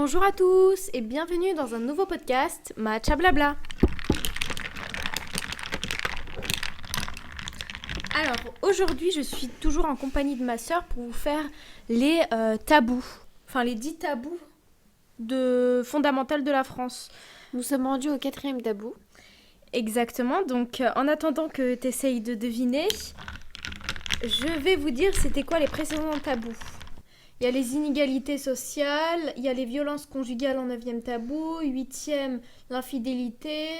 Bonjour à tous et bienvenue dans un nouveau podcast Matcha Blabla. Alors aujourd'hui je suis toujours en compagnie de ma sœur pour vous faire les tabous, enfin les 10 tabous fondamentaux de la France. Nous sommes rendus au 4e tabou. Exactement, donc en attendant que tu essayes de deviner, je vais vous dire c'était quoi les précédents tabous. Il y a les inégalités sociales, il y a les violences conjugales en 9e tabou, 8e l'infidélité,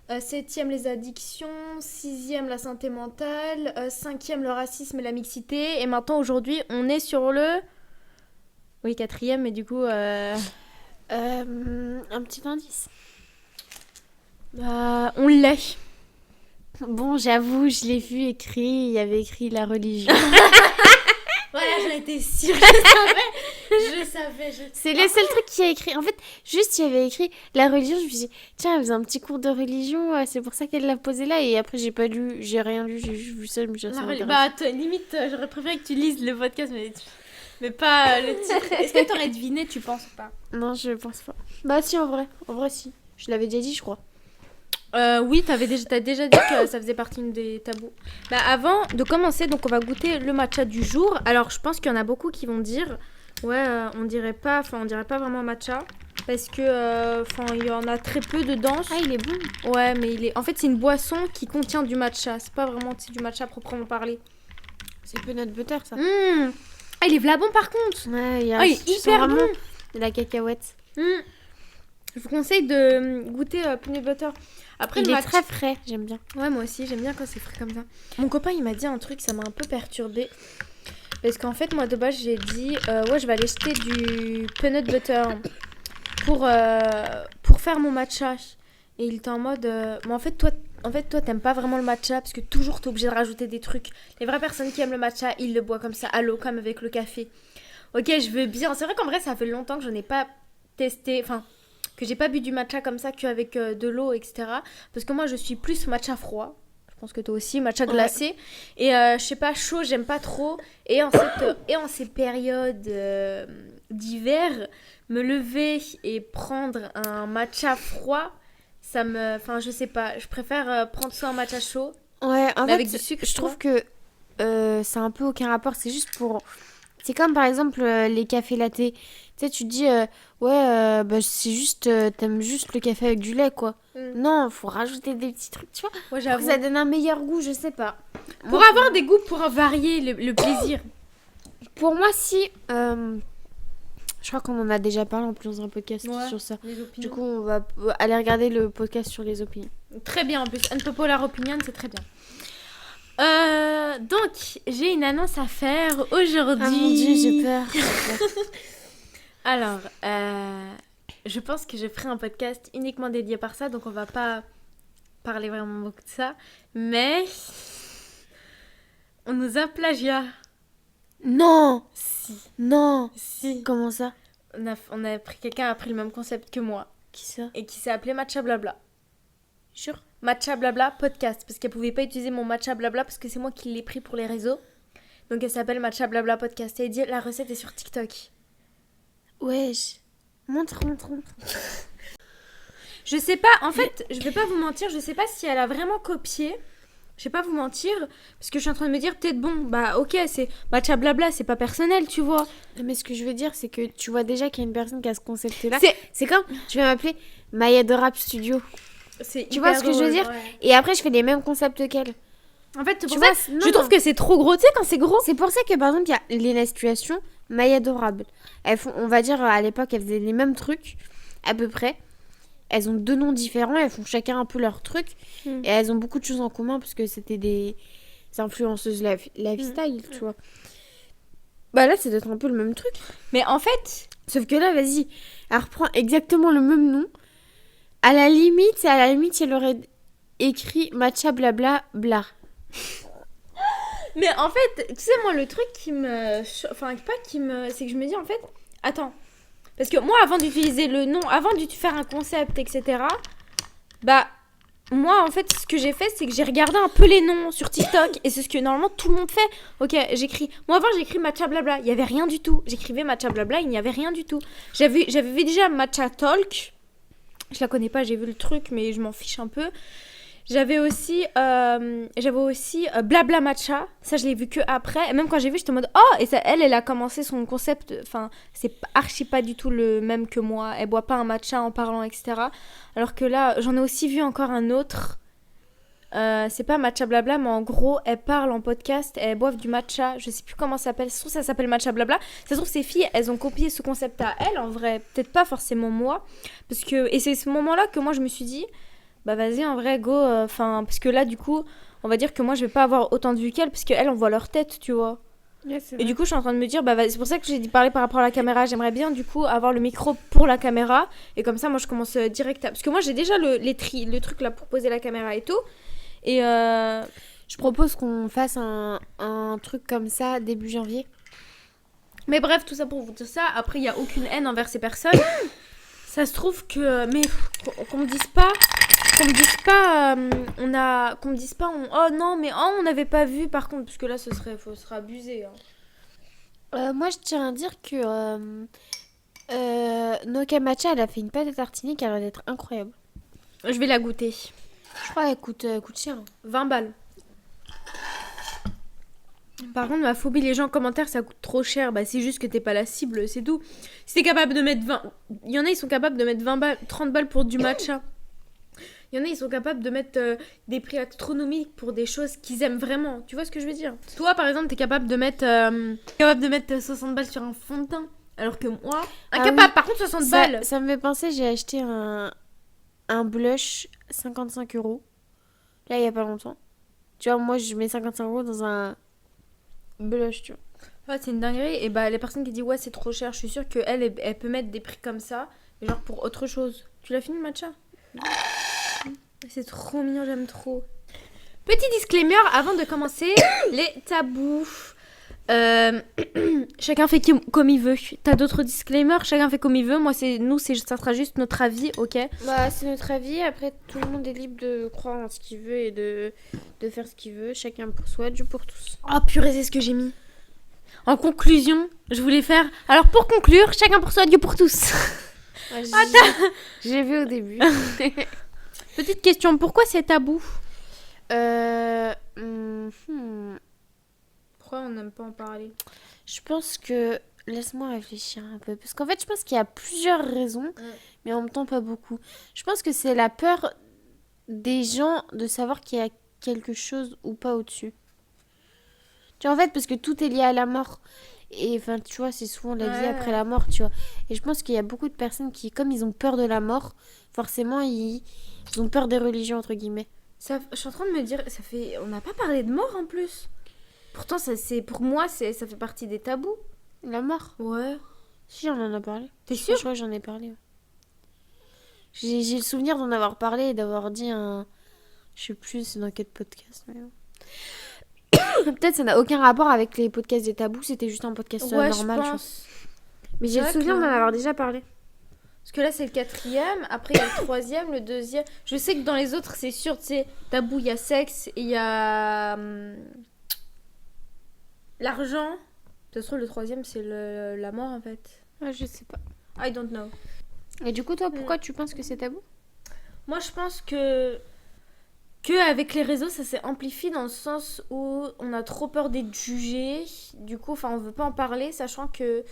7e les addictions, 6e la santé mentale, 5e le racisme et la mixité, et maintenant aujourd'hui on est sur le... Oui, 4e, mais du coup... Un petit indice. On l'est. Bon, j'avoue, je l'ai vu écrit, il y avait écrit la religion. Voilà, j'en étais sûre, je savais. C'est le seul truc qui a écrit. En fait, juste, il y avait écrit la religion. Je me suis dit, tiens, elle faisait un petit cours de religion, c'est pour ça qu'elle l'a posé là. Et après, j'ai pas lu, j'ai rien lu, j'ai juste vu ça. Je me suis dit, Bah, limite, j'aurais préféré que tu lises le podcast, mais pas le titre. Est-ce que t'aurais deviné, tu penses ou pas? Non, je pense pas. Bah, si, en vrai, si. Je l'avais déjà dit, je crois. Oui, t'as déjà dit que ça faisait partie des tabous. Bah, avant de commencer, donc on va goûter le matcha du jour. Alors, je pense qu'il y en a beaucoup qui vont dire, ouais, on dirait pas vraiment matcha parce que, il y en a très peu dedans. Ah, il est bon. Ouais, mais en fait, c'est une boisson qui contient du matcha. C'est pas vraiment du matcha proprement parlé. C'est peanut butter, ça. Ah, il est v'là bon par contre. Ouais, il est hyper bon. De la cacahuète. Je vous conseille de goûter peanut butter. Après, il est très frais, j'aime bien. Ouais, moi aussi, j'aime bien quand c'est frais comme ça. Mon copain, il m'a dit un truc, ça m'a un peu perturbée. Parce qu'en fait, moi, de base, j'ai dit, ouais, je vais aller jeter du peanut butter pour faire mon matcha. Et il était en mode, mais en fait, toi, t'aimes pas vraiment le matcha parce que toujours, t'es obligé de rajouter des trucs. Les vraies personnes qui aiment le matcha, ils le boivent comme ça, à l'eau, comme avec le café. Ok, je veux bien. C'est vrai qu'en vrai, ça fait longtemps que je n'ai pas testé, que j'ai pas bu du matcha comme ça qu'avec de l'eau, etc. Parce que moi, je suis plus matcha froid. Je pense que toi aussi, matcha glacé. Et je sais pas, chaud, j'aime pas trop. Et en ces périodes d'hiver, me lever et prendre un matcha froid, ça me... Enfin, je sais pas, je préfère prendre soit un matcha chaud, ouais, en fait, avec du sucre. Je trouve que c'est un peu aucun rapport. C'est juste pour... C'est comme par exemple les cafés latte. Tu sais, tu te dis, c'est juste, t'aimes juste le café avec du lait, quoi. Non, faut rajouter des petits trucs, tu vois. Ouais, j'avoue. Pour que ça donne un meilleur goût, je sais pas. Pour avoir des goûts, pour varier le plaisir. Pour moi, si... je crois qu'on en a déjà parlé en plus dans un podcast sur ça. Du coup, on va aller regarder le podcast sur les opinions. Très bien, en plus. Unpopular opinion, c'est très bien. Donc, j'ai une annonce à faire aujourd'hui. Ah mon Dieu, j'ai peur. Alors, je pense que je ferai un podcast uniquement dédié par ça, donc on va pas parler vraiment beaucoup de ça. Mais on nous a plagiat. Non. Si. Non. Si. Comment ça? Quelqu'un a pris le même concept que moi. Qui ça? Et qui s'est appelé Matcha Blabla. Sûr? Matcha Blabla podcast, parce qu'elle pouvait pas utiliser mon Matcha Blabla parce que c'est moi qui l'ai pris pour les réseaux. Donc elle s'appelle Matcha Blabla podcast. Et elle dit la recette est sur TikTok. Wesh. Montre. Je sais pas, en fait, je vais pas vous mentir, je sais pas si elle a vraiment copié. Je vais pas vous mentir, parce que je suis en train de me dire, peut-être bon, bah ok, c'est Matcha Blabla, c'est pas personnel, tu vois. Mais ce que je veux dire, c'est que tu vois déjà qu'il y a une personne qui a ce concept-là. C'est- C'est comme, tu vas m'appeler Maya de Rap Studio. Tu vois ce que je veux dire? Ouais. Et après, je fais les mêmes concepts qu'elle. En fait, Tu pour vois, ça, non, je trouve que c'est trop gros, tu sais, quand c'est gros. C'est pour ça que, par exemple, il y a Léna Situation, Maya Adorable. Elles font, on va dire, à l'époque, elles faisaient les mêmes trucs, à peu près. Elles ont 2 noms différents, elles font chacun un peu leur truc. Et elles ont beaucoup de choses en commun, parce que c'était des influenceuses lifestyle, tu vois. Bah là, c'est d'être un peu le même truc. Mais en fait... Sauf que là, vas-y, elle reprend exactement le même nom. À la limite, elle aurait écrit Matcha Blabla Bla. Mais en fait, tu sais, moi, le truc qui me... Enfin, pas qui me... C'est que je me dis, en fait... Attends. Parce que moi, avant d'utiliser le nom, avant de faire un concept, etc., bah, moi, en fait, ce que j'ai fait, c'est que j'ai regardé un peu les noms sur TikTok. Et c'est ce que normalement tout le monde fait. Ok, j'écris. Moi, avant, j'écris matcha blabla. Il n'y avait rien du tout. J'écrivais matcha blabla, il n'y avait rien du tout. J'avais vu déjà matcha talk. Je la connais pas, j'ai vu le truc, mais je m'en fiche un peu. J'avais aussi blabla matcha. Ça, je l'ai vu que après. Et même quand j'ai vu, j'étais en mode oh! Et ça, elle a commencé son concept. Enfin, c'est archi pas du tout le même que moi. Elle boit pas un matcha en parlant, etc. Alors que là, j'en ai aussi vu encore un autre. C'est pas matcha blabla, mais en gros, elles parlent en podcast, elles boivent du matcha. Je sais plus comment ça s'appelle. Ça se trouve, ça s'appelle matcha blabla. Ça se trouve, ces filles, elles ont copié ce concept à elles, en vrai. Peut-être pas forcément moi. Et c'est ce moment-là que moi, je me suis dit, bah vas-y, en vrai, go. Parce que là, du coup, on va dire que moi, je vais pas avoir autant de vues qu'elles, parce qu'elles, on voit leur tête, tu vois. Ouais, Et du coup, je suis en train de me dire, c'est pour ça que j'ai dit parler par rapport à la caméra. J'aimerais bien, du coup, avoir le micro pour la caméra. Et comme ça, moi, je commence direct à. Parce que moi, j'ai déjà le truc là pour poser la caméra et tout. Et je propose qu'on fasse un truc comme ça début janvier. Mais bref, tout ça pour vous dire ça. Après, il n'y a aucune haine envers ces personnes. Ça se trouve que. Mais qu'on me dise pas. Qu'on me dise pas. Qu'on me dise pas. Oh non, mais on n'avait pas vu par contre. Parce que là, ce serait abusé. Hein. Moi, je tiens à dire que Noka Matcha, elle a fait une pâte à tartiner qui a l'air d'être incroyable. Je vais la goûter. Je crois qu'elle coûte cher. 20 balles. Par contre, ma phobie, les gens en commentaire, ça coûte trop cher. Bah, c'est juste que t'es pas la cible, c'est tout. Si t'es capable de mettre 20... Il y en a, ils sont capables de mettre 20 balles, 30 balles pour du matcha. Il y en a, ils sont capables de mettre des prix astronomiques pour des choses qu'ils aiment vraiment. Tu vois ce que je veux dire? Toi, par exemple, t'es capable de mettre 60 balles sur un fond de teint. Alors que moi... Incapable, par contre, 60 balles. Ça me fait penser, j'ai acheté un blush 55 €. Là, il y a pas longtemps. Tu vois, moi, je mets 55 € dans un blush, tu vois. Ouais, c'est une dinguerie. Et bah, les personnes qui disent ouais, c'est trop cher, je suis sûre qu'elle elle peut mettre des prix comme ça, mais genre pour autre chose. Tu l'as fini, le matcha? C'est trop mignon, j'aime trop. Petit disclaimer avant de commencer, les tabous. Chacun fait comme il veut. T'as d'autres disclaimers? Chacun fait comme il veut. Moi, ça sera juste notre avis, ok? Bah, c'est notre avis. Après, tout le monde est libre de croire en ce qu'il veut et de faire ce qu'il veut. Chacun pour soi, Dieu pour tous. Oh purée, c'est ce que j'ai mis. En conclusion, je voulais faire. Alors, pour conclure, chacun pour soi, Dieu pour tous. Ouais, j'ai vu au début. Petite question, pourquoi c'est tabou? Pourquoi on n'aime pas en parler? Je pense que... Laisse-moi réfléchir un peu. Parce qu'en fait, je pense qu'il y a plusieurs raisons, mais en même temps pas beaucoup. Je pense que c'est la peur des gens de savoir qu'il y a quelque chose ou pas au-dessus. Tu vois, en fait, parce que tout est lié à la mort. Et enfin, tu vois, c'est souvent la vie après la mort, tu vois. Et je pense qu'il y a beaucoup de personnes qui, comme ils ont peur de la mort, forcément, ils ont peur des religions, entre guillemets. Je suis en train de me dire, on n'a pas parlé de mort en plus. Pourtant, pour moi, ça fait partie des tabous. La mort? Ouais. Si, on en a parlé. T'es sûre? Je crois que j'en ai parlé. Ouais. J'ai le souvenir d'en avoir parlé et d'avoir dit un... Je sais plus c'est dans quel podcast. Mais... Peut-être ça n'a aucun rapport avec les podcasts des tabous, c'était juste un podcast normal. Je pense. Mais j'ai le souvenir d'en avoir déjà parlé. Parce que là, c'est le 4e, après il y a le 3e, le 2e. Je sais que dans les autres, c'est sûr, tu sais, tabou, il y a sexe et il y a... l'argent. Ça se trouve, le 3e, c'est la mort, en fait. Ouais, je sais pas. I don't know. Et du coup, toi, pourquoi tu penses que c'est tabou? Moi, je pense que avec les réseaux, ça s'est amplifié dans le sens où on a trop peur d'être jugé. Du coup, on veut pas en parler, sachant que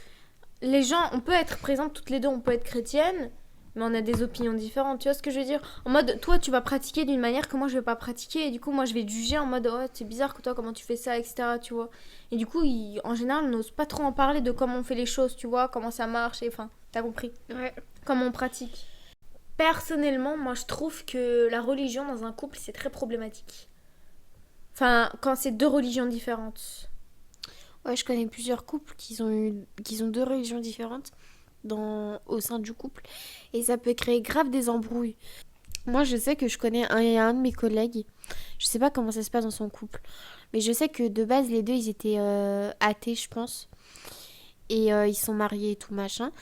les gens, on peut être, par exemple, toutes les deux, on peut être chrétienne, mais on a des opinions différentes. Tu vois ce que je veux dire? En mode, toi, tu vas pratiquer d'une manière que moi, je vais pas pratiquer. Et du coup, moi, je vais te juger en mode, oh, c'est bizarre que toi, comment tu fais ça, etc. Tu vois? Et du coup, en général, on n'ose pas trop en parler de comment on fait les choses, tu vois? Comment ça marche, et enfin, t'as compris? Ouais. Comment on pratique. Personnellement, moi, je trouve que la religion dans un couple, c'est très problématique. Enfin, quand c'est deux religions différentes. Ouais, je connais plusieurs couples qui ont deux religions différentes au sein du couple. Et ça peut créer grave des embrouilles. Moi, je sais que je connais un de mes collègues. Je sais pas comment ça se passe dans son couple. Mais je sais que de base, les deux, ils étaient athées, je pense. Et ils sont mariés et tout, machin.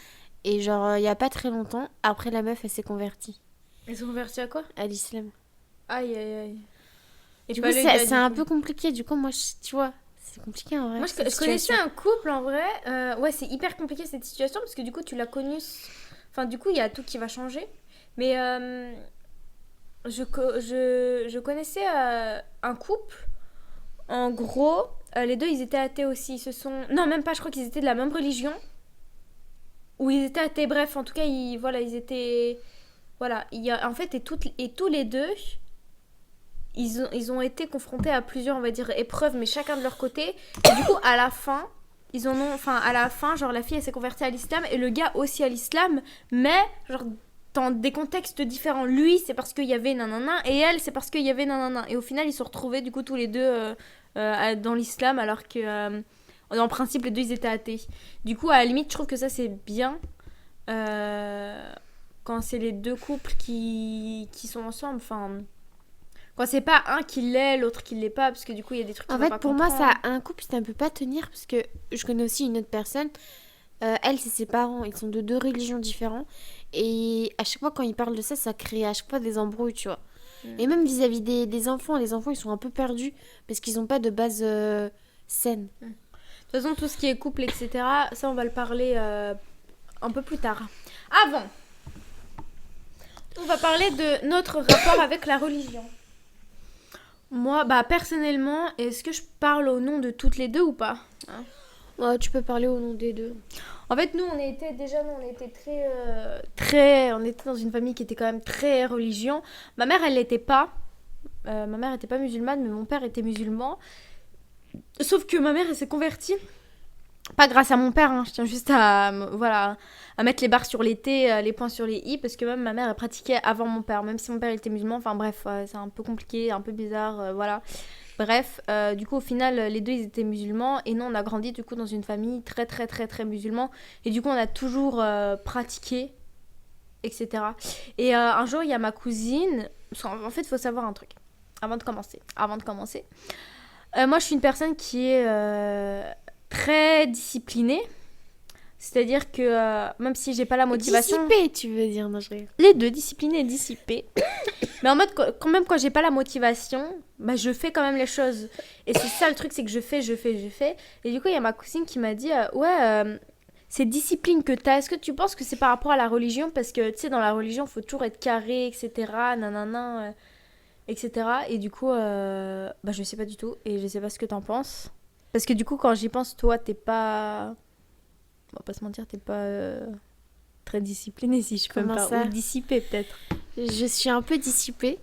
Et genre, il y a pas très longtemps, après la meuf, elle s'est convertie. Elle s'est convertie à quoi? À l'islam. Aïe, aïe, aïe. Et Du pas coup, le gars, c'est du un coup. peu compliqué. Du coup, moi, tu vois, c'est compliqué en vrai. Moi, cette je connaissais situation. un couple en vrai. Ouais, c'est hyper compliqué cette situation parce que du coup, tu l'as connu. Enfin, du coup, il y a tout qui va changer. Mais je connaissais un couple. En gros, les deux, ils étaient athées aussi. Ils se sont. Non, même pas, je crois qu'ils étaient de la même religion. Ou ils étaient athées. Bref, en tout cas, voilà, ils étaient. Voilà. En fait, et tous les deux, ils ont été confrontés à plusieurs, on va dire, épreuves, mais chacun de leur côté. Et du coup, à la fin, à la fin, genre, la fille, elle s'est convertie à l'islam et le gars aussi à l'islam, mais, genre, dans des contextes différents. Lui, c'est parce qu'il y avait nanana, et elle, c'est parce qu'il y avait nanana. Et au final, ils se sont retrouvés, du coup, tous les deux dans l'islam, alors que, en principe, les deux, ils étaient athées. Du coup, à la limite, je trouve que ça, c'est bien. Quand c'est les deux couples qui sont ensemble, enfin. Quand c'est pas un qui l'est, l'autre qui l'est pas, parce que du coup, il y a des trucs qu'on En va fait, pas pour moi, comprendre. un couple, ça ne peut pas tenir parce que je connais aussi une autre personne. Elle, c'est ses parents. Ils sont de deux religions différentes. Et à chaque fois, quand ils parlent de ça, ça crée à chaque fois des embrouilles, tu vois. Et même vis-à-vis des enfants, les enfants, ils sont un peu perdus parce qu'ils n'ont pas de base saine. De toute façon, tout ce qui est couple, etc., ça, on va le parler un peu plus tard. Avant, on va parler de notre rapport avec la religion. Moi, bah, personnellement, est-ce que je parle au nom de toutes les deux ou pas hein Ouais, tu peux parler au nom des deux. En fait, nous, on était on était dans une famille qui était quand même très religion. Ma mère, elle l'était pas. Ma mère était pas musulmane, mais mon père était musulman. Sauf que ma mère, elle s'est convertie. Pas grâce à mon père, hein, je tiens juste voilà, à mettre les barres sur les T, les points sur les I, parce que même ma mère, elle pratiquait avant mon père, même si mon père il était musulman. Enfin bref, c'est un peu compliqué, un peu bizarre, voilà. Bref, du coup, au final, les deux, ils étaient musulmans. Et nous, on a grandi, du coup, dans une famille très, très, très, très musulman. Et du coup, on a toujours pratiqué, etc. Et un jour, il y a ma cousine. Parce qu'en fait, il faut savoir un truc. Avant de commencer. Moi, je suis une personne qui est très disciplinée. C'est-à-dire que même si j'ai pas la motivation... Dissipé, tu veux dire, non, je rigole. Les deux, disciplinée et dissipée. Mais en mode, quand même, quand j'ai pas la motivation, bah, je fais quand même les choses. Et c'est ça le truc, c'est que je fais. Et du coup, il y a ma cousine qui m'a dit c'est discipline que t'as. Est-ce que tu penses que c'est par rapport à la religion? Parce que, tu sais, dans la religion, il faut toujours être carré, etc. Nanana, etc. Et du coup, bah, je sais pas du tout. Et je sais pas ce que t'en penses. Parce que du coup, quand j'y pense, toi, t'es pas... On va pas se mentir, t'es pas très discipliné, si je peux me Comment permettre. ça Ou dissipé, peut-être. Je suis un peu dissipée.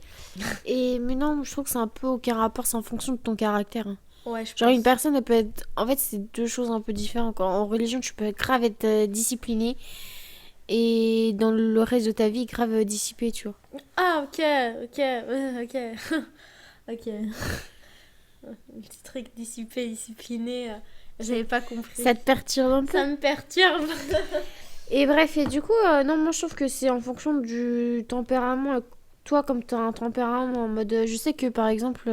Mais non, je trouve que c'est un peu aucun rapport, c'est en fonction de ton caractère, hein. Ouais, je Genre, pense. une personne, elle peut être. En fait, c'est deux choses un peu différentes, quoi. En religion, tu peux grave être discipliné. Et dans le reste de ta vie, grave dissipé, tu vois. Ah, ok. Ok. Le petit truc dissipé, discipliné, j'avais pas compris. Ça te perturbe un peu. Ça me perturbe. Et bref, et du coup, non, moi, je trouve que c'est en fonction du tempérament. Toi, comme tu as un tempérament en mode. Je sais que, par exemple,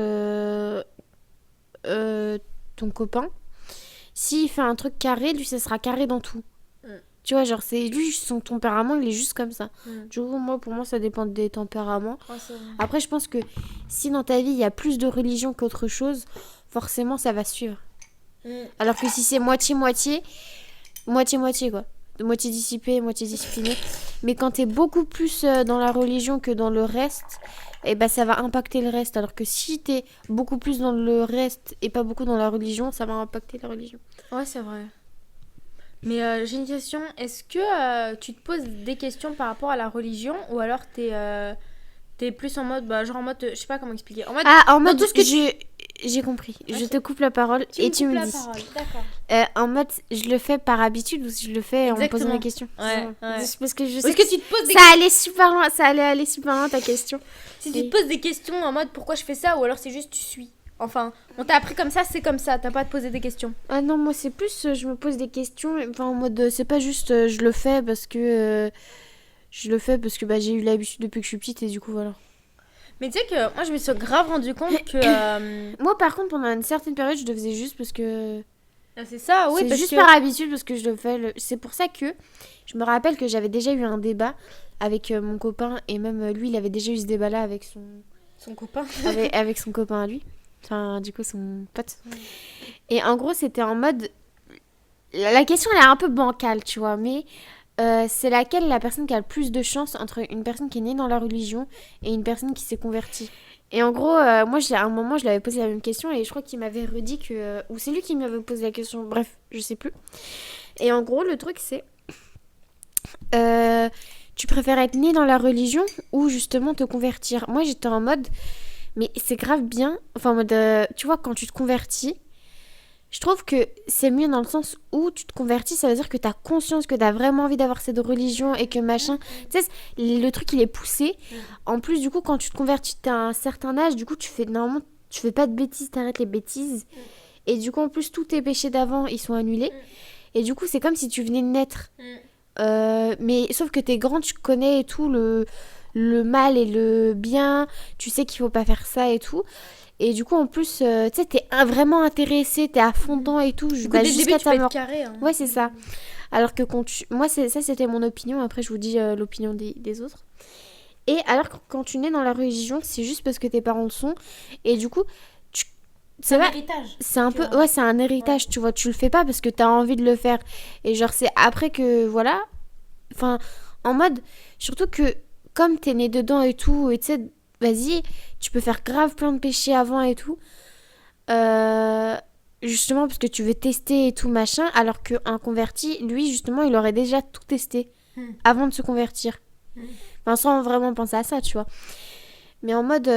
ton copain, s'il fait un truc carré, lui, ça sera carré dans tout. Tu vois, genre, c'est lui, son tempérament, il est juste comme ça. Du coup, moi, pour moi, ça dépend des tempéraments. Oh, c'est vrai. Après, je pense que si dans ta vie, il y a plus de religion qu'autre chose, forcément, ça va suivre. Alors que si c'est moitié-moitié, moitié-moitié, quoi. De moitié dissipé, moitié discipliné. Mais quand t'es beaucoup plus dans la religion que dans le reste, eh ben, ça va impacter le reste. Alors que si t'es beaucoup plus dans le reste et pas beaucoup dans la religion, ça va impacter la religion. Ouais, c'est vrai. Mais j'ai une question. Est-ce que tu te poses des questions par rapport à la religion ou alors t'es plus en mode, bah, genre en mode, je sais pas comment expliquer. En mode, Ah, en dans mode, tout ce que j'ai compris. Ok. Je te coupe la parole et tu me dis. D'accord. En mode, je le fais par habitude ou je le fais en me posant des questions. Ouais. Parce que je Ou sais est-ce que tu te poses des ça allait super loin, ça allait aller super loin ta question. Si tu te poses des questions en mode pourquoi je fais ça ou alors c'est juste tu suis. Enfin, on t'a appris comme ça, c'est comme ça, t'as pas à te poser des questions. Ah non, moi c'est plus, je me pose des questions, enfin en mode, c'est pas juste je le fais parce que bah, j'ai eu l'habitude depuis que je suis petite et du coup voilà. Mais tu sais que moi je me suis grave rendu compte que... Moi par contre pendant une certaine période je le faisais juste parce que... C'est ça, oui, c'est parce juste que... par habitude parce que je le fais. C'est pour ça que je me rappelle que j'avais déjà eu un débat avec mon copain et même lui il avait déjà eu ce débat là avec Son copain. avec son copain à lui. Enfin, du coup, son pote. Et en gros, c'était en mode... La question, elle est un peu bancale, tu vois, mais c'est laquelle la personne qui a le plus de chance entre une personne qui est née dans la religion et une personne qui s'est convertie. Et en gros, moi, à un moment, je lui avais posé la même question et je crois qu'il m'avait redit que... ou c'est lui qui m'avait posé la question, bref, je sais plus. Et en gros, le truc, c'est... tu préfères être né dans la religion ou justement te convertir? Moi, j'étais en mode... Mais c'est grave bien. Enfin, en mode... tu vois, quand tu te convertis, je trouve que c'est mieux dans le sens où tu te convertis, ça veut dire que tu as conscience que tu as vraiment envie d'avoir cette religion et que machin... Tu sais, le truc, il est poussé. En plus, du coup, quand tu te convertis, tu as un certain âge, du coup, normalement, tu fais pas de bêtises, t'arrêtes les bêtises. Et du coup, en plus, tous tes péchés d'avant, ils sont annulés. Et du coup, c'est comme si tu venais de naître. Mais sauf que t'es grand, tu connais et tout, le mal et le bien. Tu sais qu'il faut pas faire ça et tout. Et du coup, en plus, tu sais, t'es vraiment intéressé, t'es à fond dedans et tout. Du coup, dès le début, tu peux être carré. Hein. Ouais, c'est ça. Alors que quand tu... Moi, ça, c'était mon opinion. Après, je vous dis l'opinion des autres. Et alors que quand tu nais dans la religion, c'est juste parce que tes parents le sont. Et du coup, c'est un héritage. C'est un peu... Ouais, c'est un héritage, tu vois. Tu le fais pas parce que t'as envie de le faire. Et genre, c'est après que... Voilà. Enfin, en mode... Surtout que, comme t'es né dedans et tout, et tu sais... Vas-y, tu peux faire grave plein de péchés avant et tout. Justement parce que tu veux tester et tout machin. Alors qu'un converti, lui, justement, il aurait déjà tout testé avant de se convertir. Enfin, sans vraiment penser à ça, tu vois. Mais en mode,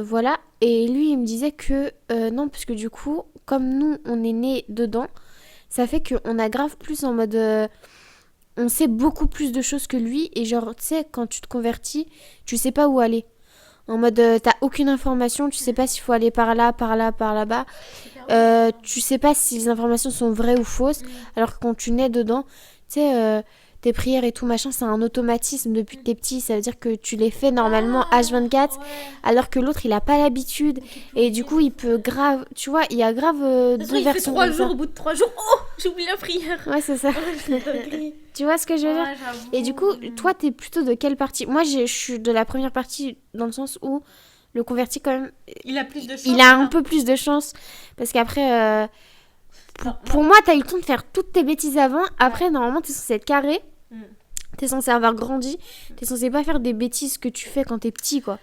voilà. Et lui, il me disait que non, parce que du coup, comme nous, on est nés dedans, ça fait qu'on a grave plus en mode... on sait beaucoup plus de choses que lui. Et genre, tu sais, quand tu te convertis, tu sais pas où aller. En mode, t'as aucune information, tu sais pas s'il faut aller par là, par là, par là-bas. Tu sais pas si les informations sont vraies ou fausses. Alors que quand tu nais dedans, tu sais, tes prières et tout machin, c'est un automatisme depuis que t'es petit. Ça veut dire que tu les fais normalement H24, alors que l'autre, il a pas l'habitude. Et du coup, il peut grave... Tu vois, il y a grave deux versions. Il fait 3 jours, au bout de 3 jours, oh, j'ai oublié la prière. Ouais, c'est ça. Tu vois ce que je veux dire? Et du coup, toi, t'es plutôt de quelle partie? Moi, je suis de la première partie, dans le sens où le converti, quand même... Il a plus de chance. Il a un peu plus de chance. Parce qu'après... pour moi, t'as eu le temps de faire toutes tes bêtises avant. Après, normalement, t'es censé être carré. T'es censé avoir grandi. T'es censé pas faire des bêtises que tu fais quand t'es petit, quoi.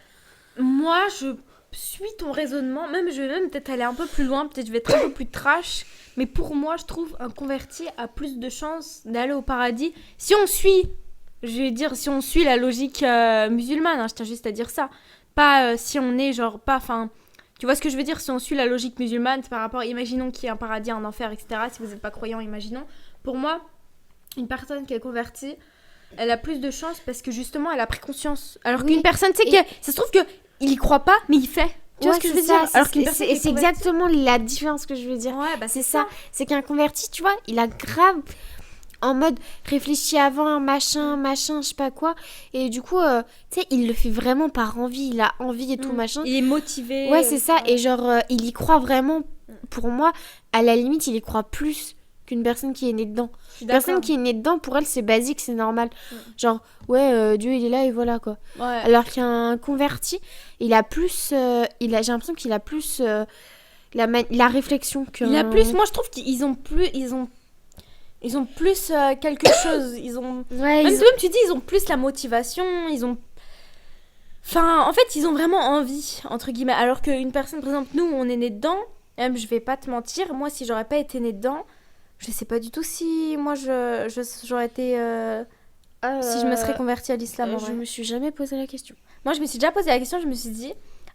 Moi, je suis ton raisonnement. Même, je vais même peut-être aller un peu plus loin. Peut-être je vais être un peu plus trash. Mais pour moi, je trouve un converti a plus de chances d'aller au paradis. Si on suit, je vais dire, si on suit la logique musulmane. Hein, je tiens juste à dire ça. Pas si on est genre, pas, enfin... Tu vois ce que je veux dire? Si on suit la logique musulmane, c'est par rapport, imaginons qu'il y ait un paradis, un enfer, etc. Si vous n'êtes pas croyant, imaginons. Pour moi, une personne qui est convertie, elle a plus de chance parce que justement, elle a pris conscience. Alors qu'une personne, tu sais, ça se trouve qu'il y croit pas, mais il fait. Tu vois ce que je veux dire? Alors qu'une personne c'est exactement la différence que je veux dire. Ouais, bah c'est ça. C'est qu'un converti, tu vois, il a grave en mode réfléchi avant, machin, je sais pas quoi. Et du coup, tu sais, il le fait vraiment par envie. Il a envie et tout, machin. Il est motivé. Ouais, c'est ça. Et genre, il y croit vraiment. Pour moi, à la limite, il y croit plus qu'une personne qui est née dedans. Une personne qui est née dedans, pour elle, c'est basique, c'est normal. Genre, ouais, Dieu, il est là et voilà, quoi. Ouais. Alors qu'un converti, il a plus... j'ai l'impression qu'il a plus la réflexion que... Il a plus... Moi, je trouve qu'ils ont plus... Ils ont plus quelque chose. Ils ont... Ouais, même tu dis, ils ont plus la motivation. Ils ont... Enfin, en fait, ils ont vraiment envie, entre guillemets. Alors qu'une personne, par exemple, nous, on est né dedans. Même, je vais pas te mentir. Moi, si j'aurais pas été née dedans, je sais pas du tout si moi, j'aurais été... si je me serais convertie à l'islam. Je me suis jamais posé la question. Moi, je me suis déjà posé la question. Je me suis dit,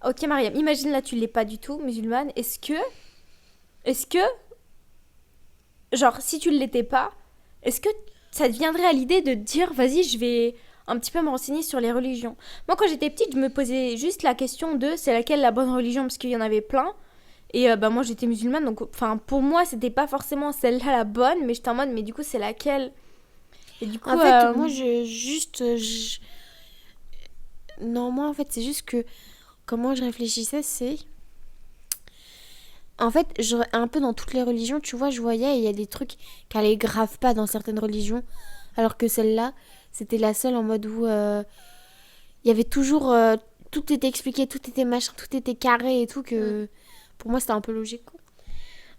ok, Mariam, imagine là, tu l'es pas du tout, musulmane. Est-ce que... Genre, si tu ne l'étais pas, est-ce que ça te viendrait à l'idée de te dire, vas-y, je vais un petit peu me renseigner sur les religions? Moi, quand j'étais petite, je me posais juste la question de c'est laquelle la bonne religion, parce qu'il y en avait plein. Et moi, j'étais musulmane, donc pour moi, c'était pas forcément celle-là la bonne, mais j'étais en mode, mais du coup, c'est laquelle? Et du coup, en fait, moi, non, moi, en fait, c'est juste que comment je réfléchissais, c'est... En fait, un peu dans toutes les religions, tu vois, je voyais, il y a des trucs qui allaient grave pas dans certaines religions, alors que celle-là, c'était la seule en mode où il y avait toujours tout était expliqué, tout était machin, tout était carré et tout, que pour moi, c'était un peu logique, quoi.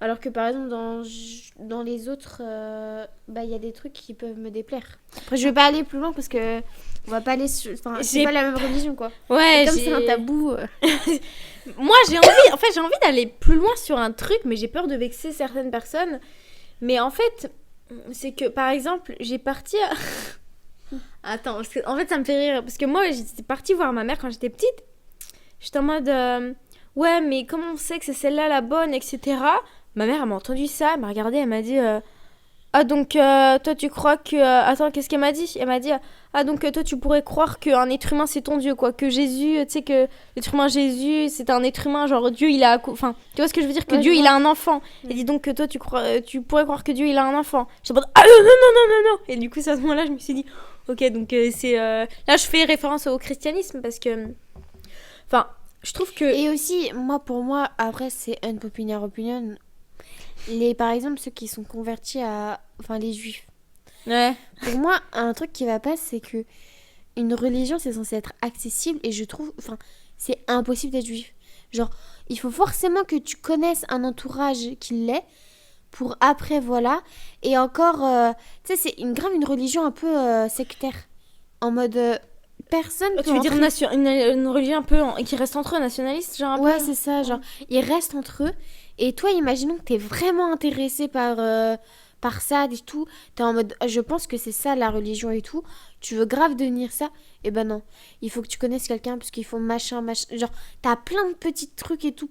Alors que par exemple, dans les autres, il y a des trucs qui peuvent me déplaire. Après, je vais pas aller plus loin parce que on va pas aller sur... Enfin, c'est pas la même religion, quoi. Ouais, et comme c'est un tabou... Moi, j'ai envie d'aller plus loin sur un truc, mais j'ai peur de vexer certaines personnes. Mais en fait, c'est que, par exemple, j'ai parti... Attends, en fait, ça me fait rire. Parce que moi, j'étais partie voir ma mère quand j'étais petite. J'étais en mode... ouais, mais comment on sait que c'est celle-là la bonne, etc. Ma mère, elle m'a entendu ça, elle m'a regardé, elle m'a dit... ah, donc, toi, tu crois que... Attends, qu'est-ce qu'elle m'a dit ? Elle m'a dit... Ah, donc, toi, tu pourrais croire qu'un être humain, c'est ton Dieu, quoi. Que Jésus, tu sais, que l'être humain Jésus, c'est un être humain, genre, Dieu, il a... Enfin, tu vois ce que je veux dire ? Que Dieu, il a un enfant. Et dis donc que toi, tu pourrais croire que Dieu, il a un enfant. Je me dis, ah, non, non, non, non, non, non. Et du coup, c'est à ce moment-là, je me suis dit... Ok, donc, c'est... Là, je fais référence au christianisme, parce que... Enfin, je trouve que... Et aussi, pour moi, après, c'est unpopular opinion... par exemple, ceux qui sont convertis à... Enfin, les juifs. Ouais. Pour moi, un truc qui va pas, c'est que une religion, c'est censé être accessible. Et je trouve... Enfin, c'est impossible d'être juif. Genre, il faut forcément que tu connaisses un entourage qui l'est. Pour après, voilà. Et encore... tu sais, c'est une religion un peu sectaire. En mode... personne tu veux dire une religion un peu qui reste entre eux, nationaliste, genre un ouais, peu. c'est ça, genre ils restent entre eux et toi imaginons que t'es vraiment intéressé par ça et tout, t'es en mode je pense que c'est ça la religion et tout, tu veux grave devenir ça, et ben non, il faut que tu connaisses quelqu'un parce qu'il faut machin, genre t'as plein de petits trucs et tout,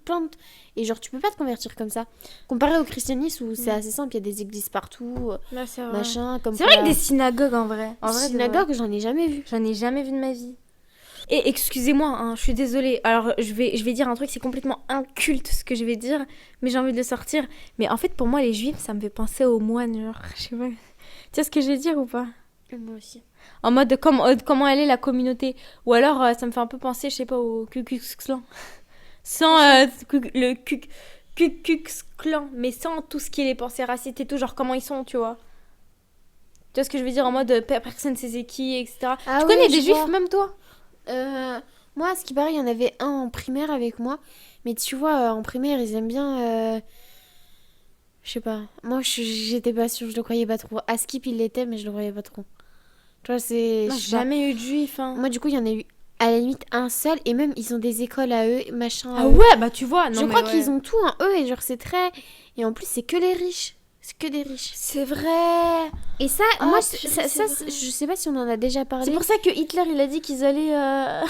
et genre tu peux pas te convertir comme ça comparé au christianisme où c'est assez simple, il y a des églises partout, machin, comme c'est vrai que des synagogues en vrai, synagogues j'en ai jamais vu de ma vie. Et excusez-moi, hein, je suis désolée. Alors, je vais dire un truc, c'est complètement inculte ce que je vais dire, mais j'ai envie de le sortir. Mais en fait, pour moi, les juifs, ça me fait penser aux moines, genre, je sais pas. Tu vois ce que je vais dire ou pas ? Moi aussi. En mode comment elle est la communauté. Ou alors, ça me fait un peu penser, je sais pas, au Ku Klux Klan. Sans le Ku Klux Klan, mais sans tout ce qui est les pensées racistes et tout, genre comment ils sont, tu vois. Tu vois ce que je veux dire ? En mode personne sait c'est qui, etc. Ah tu connais des juifs, même toi ? Moi, à ce qui paraît, il y en avait un en primaire avec moi. Mais tu vois, en primaire, ils aiment bien... Je sais pas. Moi, j'étais pas sûre, je le croyais pas trop. À Skip, il l'était, mais je le croyais pas trop. Tu vois, c'est... J'ai jamais eu de juif, hein. Moi, du coup, il y en a eu à la limite un seul. Et même, ils ont des écoles à eux, machin. Ah ouais, bah tu vois. Non, je crois qu'ils ont tout, hein, eux. Et genre, c'est très... Et en plus, c'est que les riches. C'est que des riches. C'est vrai. Et ça, moi, je sais pas si on en a déjà parlé. C'est pour ça que Hitler, il a dit qu'ils allaient, avoir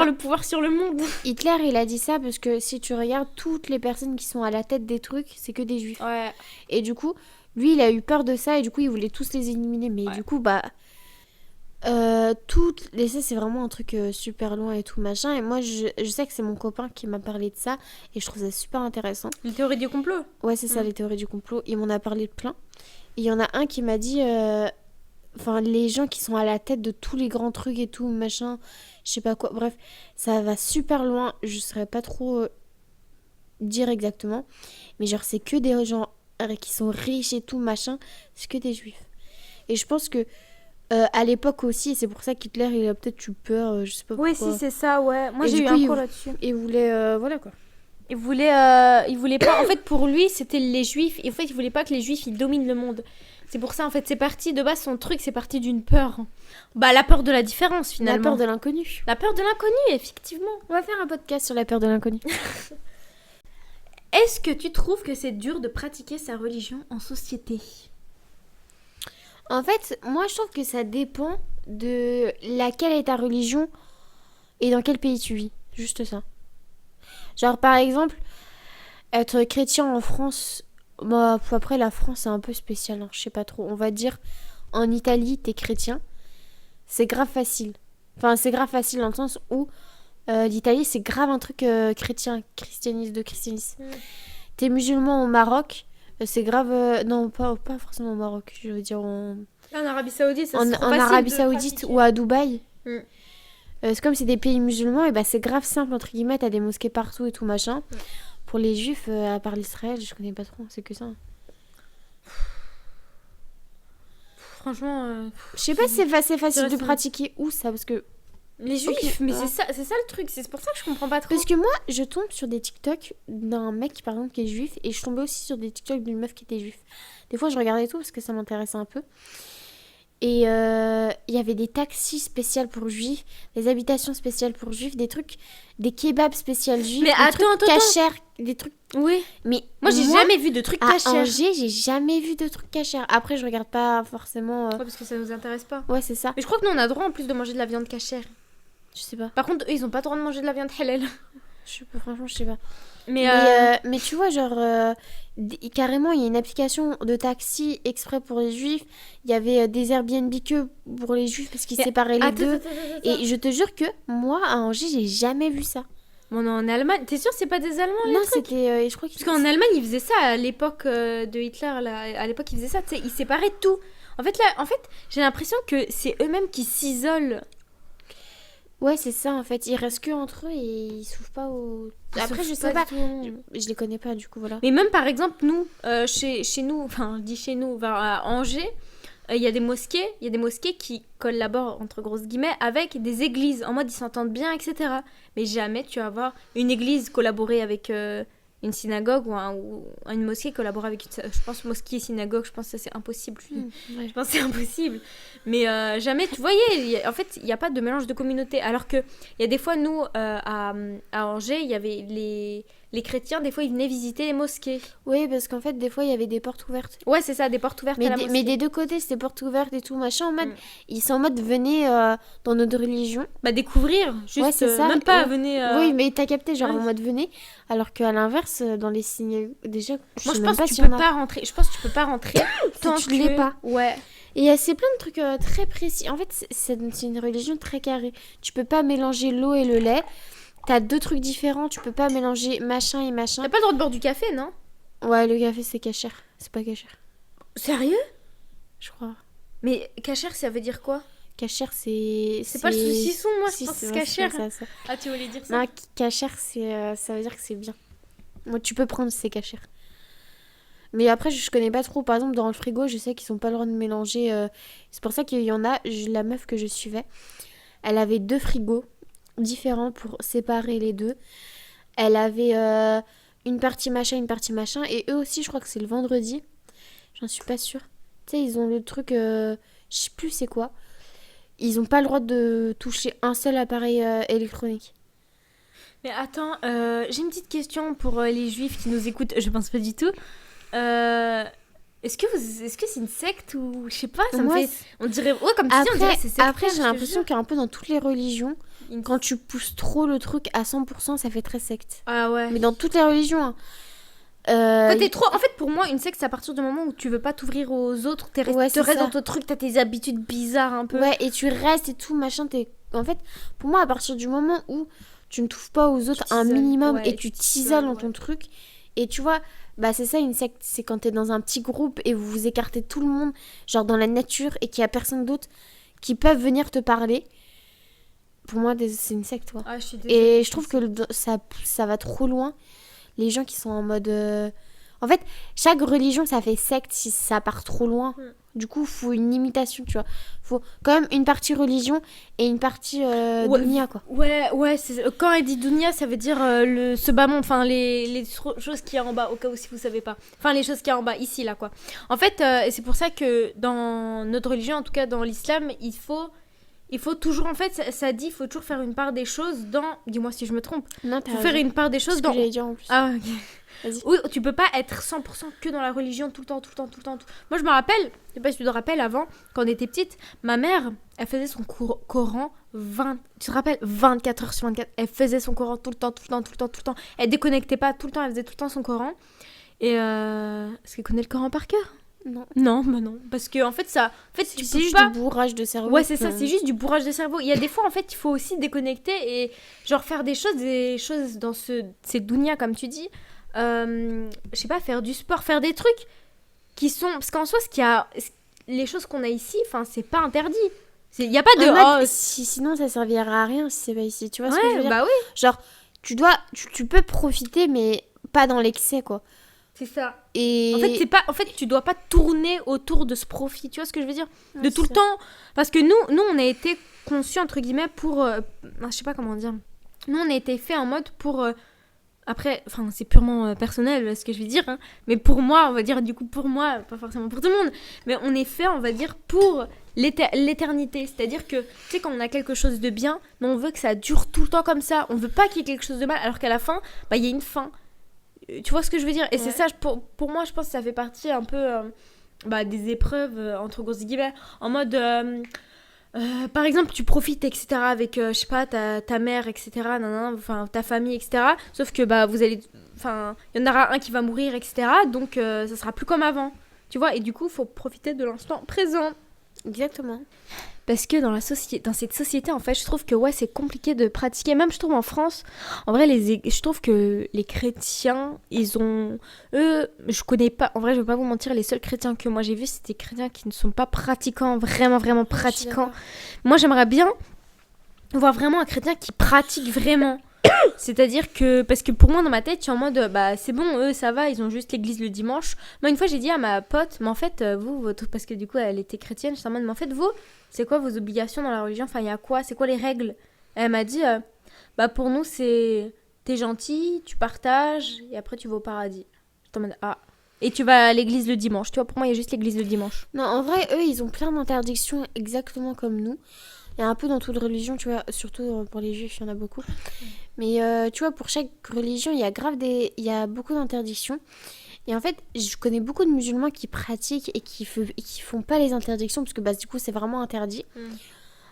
le pouvoir sur le monde. Hitler, il a dit ça parce que si tu regardes toutes les personnes qui sont à la tête des trucs, c'est que des juifs. Ouais. Et du coup, lui, il a eu peur de ça et du coup, il voulait tous les éliminer. Mais du coup, toutes les ça c'est vraiment un truc super loin et tout machin, et moi je sais que c'est mon copain qui m'a parlé de ça et je trouve ça super intéressant. Les théories du complot. Ouais, c'est ça, les théories du complot. Il m'en a parlé de plein et il y en a un qui m'a dit les gens qui sont à la tête de tous les grands trucs et tout machin, je sais pas quoi, bref, ça va super loin, je saurais pas trop dire exactement, mais genre c'est que des gens qui sont riches et tout machin, c'est que des juifs. Et je pense que à l'époque aussi, et c'est pour ça qu'Hitler il a peut-être eu peur, je sais pas pourquoi. Oui, si c'est ça, ouais. Moi et j'ai eu un cours là-dessus. Il voulait, voilà quoi. Il voulait pas. En fait, pour lui, c'était les juifs. Et en fait, il voulait pas que les juifs ils dominent le monde. C'est pour ça, en fait, c'est parti de base, son truc, c'est parti d'une peur. Bah, la peur de la différence finalement. La peur de l'inconnu. La peur de l'inconnu, effectivement. On va faire un podcast sur la peur de l'inconnu. Est-ce que tu trouves que c'est dur de pratiquer sa religion en société ? En fait, moi je trouve que ça dépend de laquelle est ta religion et dans quel pays tu vis. Juste ça. Genre par exemple, être chrétien en France, après la France c'est un peu spécial, hein, je sais pas trop. On va dire en Italie t'es chrétien, c'est grave facile. Enfin c'est grave facile dans le sens où l'Italie c'est grave un truc christianisme. T'es musulman au Maroc. C'est grave... non, pas forcément au Maroc. Je veux dire en Arabie Saoudite, ça en Arabie Saoudite ou à Dubaï. C'est comme c'est des pays musulmans, et c'est grave simple, entre guillemets. T'as des mosquées partout et tout machin. Pour les juifs, à part l'Israël, je connais pas trop. C'est que ça. Franchement... je sais pas si c'est facile de pratiquer où ça, parce que... Les juifs, Ok, mais ouais. c'est ça le truc, c'est pour ça que je comprends pas trop. Parce que moi, je tombe sur des TikTok d'un mec, par exemple, qui est juif, et je tombais aussi sur des TikTok d'une meuf qui était juif. Des fois, je regardais tout parce que ça m'intéressait un peu. Et il y avait des taxis spéciaux pour juifs, des habitations spéciales pour juifs, des trucs, des kebabs spéciaux juifs, Mais des trucs attends. cachers, des trucs... Oui. Mais Moi, j'ai jamais vu de trucs à cachers. Angers, j'ai jamais vu de trucs cachers. Après, je regarde pas forcément... Ouais, parce que ça nous intéresse pas. Ouais, c'est ça. Mais je crois que nous, on a droit en plus de manger de la viande cachère. Je sais pas. Par contre, eux, ils ont pas le droit de manger de la viande halal. Franchement, je sais pas. Mais, Mais tu vois, genre, carrément, il y a une application de taxi exprès pour les juifs. Il y avait des Airbnb que pour les juifs parce qu'ils Mais séparaient les deux. attends. Et je te jure que moi, à Angers, j'ai jamais vu ça. Bon, non, en Allemagne, t'es sûr c'est pas des Allemands les Non, trucs c'était. Je crois que Parce qu'en Allemagne, ils faisaient ça à l'époque de Hitler. Là, à l'époque, ils faisaient ça, tu sais, ils séparaient tout. En fait, j'ai l'impression que c'est eux-mêmes qui s'isolent. Ouais, c'est ça en fait. Ils restent que entre eux et ils s'ouvrent pas au. Après, je sais pas. Je les connais pas du coup, voilà. Mais même par exemple, nous, chez nous, enfin, je dis chez nous, à Angers, il y a des mosquées qui collaborent, entre grosses guillemets, avec des églises, en mode ils s'entendent bien, etc. Mais jamais tu vas avoir une église collaborer avec une synagogue ou une mosquée collaborer avec je pense mosquée et synagogue, je pense que ça c'est impossible. Ouais. Je pense que c'est impossible. Mais jamais, tu voyais, en fait, il n'y a pas de mélange de communautés. Alors qu'il y a des fois, nous, à Angers, il y avait les chrétiens, des fois, ils venaient visiter les mosquées. Oui, parce qu'en fait, des fois, il y avait des portes ouvertes. Ouais, c'est ça, des portes ouvertes à la mosquée. Mais des deux côtés, c'était portes ouvertes et tout, machin. En mode, ils sont en mode, venez dans notre religion. Bah, découvrir, juste, ouais, c'est ça. même pas ouais. venez... Oui, mais t'as capté, genre ouais. en mode, venez. Alors qu'à l'inverse, dans les synagogues, déjà, moi, je sais pense pas que tu si peux on a... pas rentrer. Je pense que tu peux pas rentrer tant tu l'es pas. Ouais. Et c'est plein de trucs très précis. En fait, c'est une religion très carrée. Tu peux pas mélanger l'eau et le lait. T'as deux trucs différents. Tu peux pas mélanger machin et machin. T'as pas le droit de boire du café, non? Ouais, le café, c'est cachère. C'est pas cachère, Sérieux? je crois. Mais cachère, ça veut dire quoi? Cachère, c'est... C'est pas le saucisson, moi, Si, je pense que c'est ouais, cachère. ça. Ah, tu voulais dire ça? Non, cachère, ça veut dire que c'est bien. Moi, tu peux prendre, c'est cachère. Mais après, je connais pas trop. Par exemple, dans le frigo, je sais qu'ils ont pas le droit de mélanger. C'est pour ça qu'il y en a. La meuf que je suivais, elle avait 2 frigos différents pour séparer les deux. Elle avait une partie machin, une partie machin. Et eux aussi, je crois que c'est le vendredi. J'en suis pas sûre. Tu sais, ils ont le truc... je sais plus c'est quoi. Ils ont pas le droit de toucher un seul appareil électronique. Mais attends, j'ai une petite question pour les juifs qui nous écoutent. Je pense pas du tout. Est-ce que c'est une secte ou je sais pas, ça Moi, me fait on dirait comme tu dis on dirait c'est sectaire. après j'ai l'impression qu'un peu dans toutes les religions, quand tu pousses trop le truc à 100%, ça fait très secte. Ah ouais. Mais dans toutes les religions. Hein. Quand t'es trop, en fait pour moi une secte c'est à partir du moment où tu veux pas t'ouvrir aux autres, tu restes dans ton truc, t'as tes habitudes bizarres un peu. Ouais, et tu restes et tout machin, en fait pour moi à partir du moment où tu ne t'ouvres pas aux autres un minimum et tu t'isoles dans ton truc. Et tu vois, bah c'est ça une secte, c'est quand t'es dans un petit groupe et vous vous écartez tout le monde, genre dans la nature, et qu'il y a personne d'autre qui peuvent venir te parler. Pour moi, c'est une secte, toi. Ah, je suis et je trouve que ça va trop loin. Les gens qui sont en mode... En fait, chaque religion, ça fait secte si ça part trop loin. Du coup, il faut une limitation, tu vois. Faut quand même une partie religion et une partie dunya, quoi. Ouais, quand elle dit dunya, ça veut dire ce bas monde, enfin les choses qu'il y a en bas, au cas où si vous savez pas. Enfin, les choses qu'il y a en bas, ici, là, quoi. En fait, c'est pour ça que dans notre religion, en tout cas dans l'islam, il faut toujours, en fait, ça dit, il faut toujours faire une part des choses dans... Dis-moi si je me trompe. Non, faut faire une part des choses dans... C'est ce que j'allais dire en plus. Ah, ok. Vas-y. Oui, tu peux pas être 100% que dans la religion tout le temps. Moi, je me rappelle, je sais pas si tu te rappelles, avant, quand on était petite, ma mère, elle faisait son Coran tu te rappelles, 24 heures sur 24. Elle faisait son Coran tout le temps. Elle déconnectait pas tout le temps, elle faisait tout le temps son Coran. Et est-ce qu'elle connaît le Coran par cœur? Non, bah non. Parce que, en fait, c'est juste du bourrage de cerveau. Ouais, c'est ça, c'est juste du bourrage de cerveau. Il y a des fois, en fait, il faut aussi déconnecter et, genre, faire des choses dans ces dunya, comme tu dis. Je sais pas, faire du sport, faire des trucs qui sont... Parce qu'en soi, les choses qu'on a ici, enfin, c'est pas interdit. Il y a pas de... sinon, ça servira à rien si c'est pas ici. Tu vois ce que je veux dire? Bah oui. Genre, tu peux profiter, mais pas dans l'excès, quoi. C'est ça. Et... En fait, tu dois pas tourner autour de ce profit. Tu vois ce que je veux dire ? De tout le ça. temps. Parce que nous, on a été conçus, entre guillemets, pour... je sais pas comment dire. Nous, on a été fait en mode pour... après, enfin, c'est purement personnel ce que je vais dire. Hein, mais pour moi, on va dire, du coup, pour moi, pas forcément pour tout le monde. Mais on est fait, on va dire, pour l'éternité. C'est-à-dire que, tu sais, quand on a quelque chose de bien, mais on veut que ça dure tout le temps comme ça. On veut pas qu'il y ait quelque chose de mal, alors qu'à la fin, bah, il y a une fin. Tu vois ce que je veux dire ? Et c'est ça, pour moi, je pense que ça fait partie un peu des épreuves, entre grosses guillemets, en mode... par exemple, tu profites, etc., avec, je sais pas, ta mère, etc., enfin, ta famille, etc., sauf que, vous allez... Enfin, il y en aura un qui va mourir, etc., donc ça sera plus comme avant, tu vois ? Et du coup, il faut profiter de l'instant présent. Exactement. Parce que dans cette société, en fait, je trouve que c'est compliqué de pratiquer. Même, je trouve, en France, en vrai, je trouve que les chrétiens, ils ont... Eux, je connais pas... En vrai, je vais pas vous mentir, les seuls chrétiens que moi j'ai vus, c'était des chrétiens qui ne sont pas pratiquants, vraiment, vraiment pratiquants. Moi, j'aimerais bien voir vraiment un chrétien qui pratique vraiment. C'est-à-dire que... Parce que pour moi, dans ma tête, je suis en mode... c'est bon, eux, ça va, ils ont juste l'église le dimanche. Moi, une fois, j'ai dit à ma pote, mais en fait, parce que du coup, elle était chrétienne, je suis en mode, mais en fait, vous... C'est quoi vos obligations dans la religion ? Enfin, il y a quoi ? C'est quoi les règles ? Elle m'a dit, pour nous, c'est... T'es gentil, tu partages, et après, tu vas au paradis. Je t'en mode, ah. Et tu vas à l'église le dimanche. Tu vois, pour moi, il y a juste l'église le dimanche. Non, en vrai, eux, ils ont plein d'interdictions exactement comme nous. Il y a un peu dans toute religion, tu vois, surtout pour les juifs, il y en a beaucoup. Mais tu vois, pour chaque religion, il y a beaucoup d'interdictions. Et en fait, je connais beaucoup de musulmans qui pratiquent et qui font pas les interdictions parce que du coup, c'est vraiment interdit.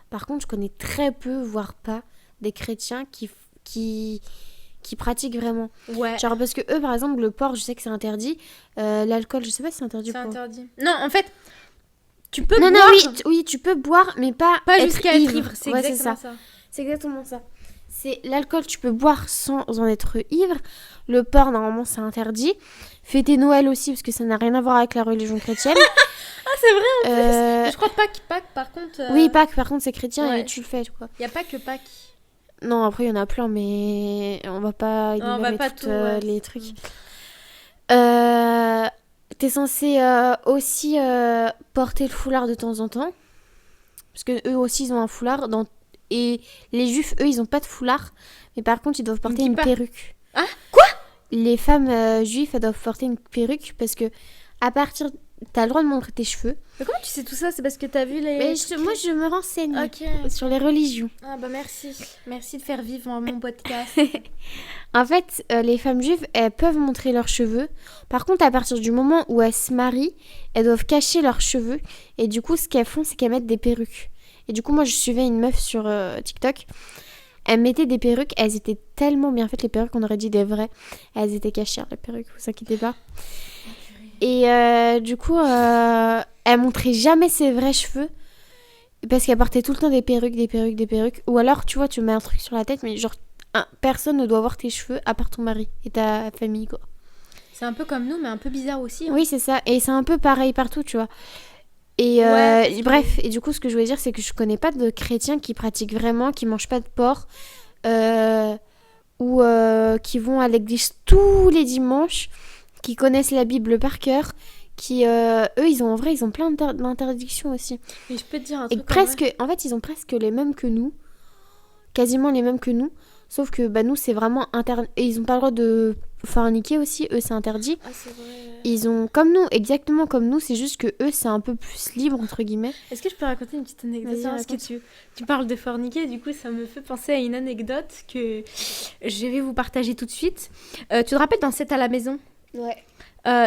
Par contre, je connais très peu, voire pas, des chrétiens qui pratiquent vraiment. Ouais. Genre, parce que eux, par exemple, le porc, je sais que c'est interdit. L'alcool, je sais pas si c'est interdit. C'est interdit. Non, en fait, tu peux boire. Non, oui, tu peux boire, mais pas jusqu'à être ivre. C'est exactement ça. C'est exactement ça. C'est l'alcool, tu peux boire sans en être ivre. Le porc, normalement, c'est interdit. Fêter Noël aussi, parce que ça n'a rien à voir avec la religion chrétienne. Ah, c'est vrai, en plus. Je crois Pâques, par contre... Oui, Pâques, par contre, c'est chrétien et tu le fais, quoi. Il n'y a pas que Pâques. Non, après, il y en a plein, mais on va pas énumérer les trucs. T'es censé aussi porter le foulard de temps en temps. Parce que eux aussi, ils ont un foulard. Et les juifs, eux, ils ont pas de foulard. Mais par contre, ils doivent porter une perruque. Ah, quoi ? Les femmes juives, elles doivent porter une perruque parce que à partir... T'as le droit de montrer tes cheveux. Mais comment tu sais tout ça ? C'est parce que t'as vu les... Mais moi, je me renseigne sur les religions. Ah merci. Merci de faire vivre mon podcast. En fait, les femmes juives, elles peuvent montrer leurs cheveux. Par contre, à partir du moment où elles se marient, elles doivent cacher leurs cheveux. Et du coup, ce qu'elles font, c'est qu'elles mettent des perruques. Et du coup, moi, je suivais une meuf sur TikTok. Elle mettait des perruques. Elles étaient tellement bien faites, les perruques, on aurait dit des vraies. Elles étaient cachées, les perruques, vous inquiétez pas. Et du coup, elle montrait jamais ses vrais cheveux. Parce qu'elle portait tout le temps des perruques. Ou alors, tu vois, tu mets un truc sur la tête, mais genre, personne ne doit voir tes cheveux à part ton mari et ta famille, quoi. C'est un peu comme nous, mais un peu bizarre aussi. Hein. Oui, c'est ça. Et c'est un peu pareil partout, tu vois. Et bref, et du coup, ce que je voulais dire, c'est que je connais pas de chrétiens qui pratiquent vraiment, qui mangent pas de porc, ou qui vont à l'église tous les dimanches, qui connaissent la Bible par cœur, qui eux ils ont plein d'interdictions aussi. Mais je peux te dire un truc. En fait, ils ont presque les mêmes que nous, quasiment les mêmes que nous, sauf que nous c'est vraiment interdit. Et ils ont pas le droit de forniquer aussi, eux c'est interdit. Ah, c'est vrai. Ils ont comme nous, exactement comme nous, c'est juste que eux c'est un peu plus libre entre guillemets. Est-ce que je peux raconter une petite anecdote? Parce que tu parles de forniquer, du coup ça me fait penser à une anecdote que je vais vous partager tout de suite. Tu te rappelles dans 7 à la maison? Ouais.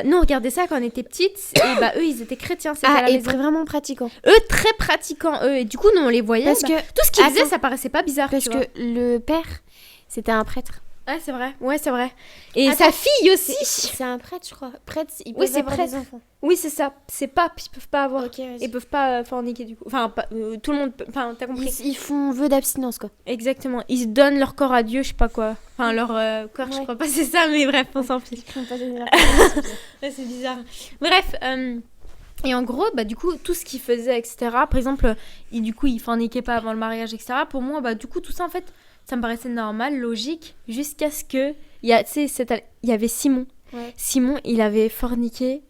Nous on regardait ça quand on était petites et eux ils étaient chrétiens, c'est à la maison. Vraiment pratiquants. Eux très pratiquants et du coup nous on les voyait parce que tout ce qu'ils faisaient ça paraissait pas bizarre parce que le père c'était un prêtre. Ah c'est vrai, ouais c'est vrai. Et sa fille aussi. C'est un prêtre je crois. Prêtre, ils peuvent avoir des enfants. Oui c'est ça, c'est pape, ils peuvent pas avoir. Okay, ils peuvent pas forniquer du coup. Enfin tout le monde, enfin t'as compris. Ils font vœu d'abstinence quoi. Exactement, ils se donnent leur corps à Dieu, je sais pas quoi. Enfin leur corps, je crois pas c'est ça, mais bref on s'en fiche. Ouais, c'est bizarre. Bref. Et en gros, du coup, tout ce qu'ils faisaient, etc. Par exemple, ils forniquaient pas avant le mariage, etc. Pour moi, du coup, tout ça, en fait, ça me paraissait normal, logique, jusqu'à ce que... Il y avait Simon. Ouais. Simon, il avait forniqué.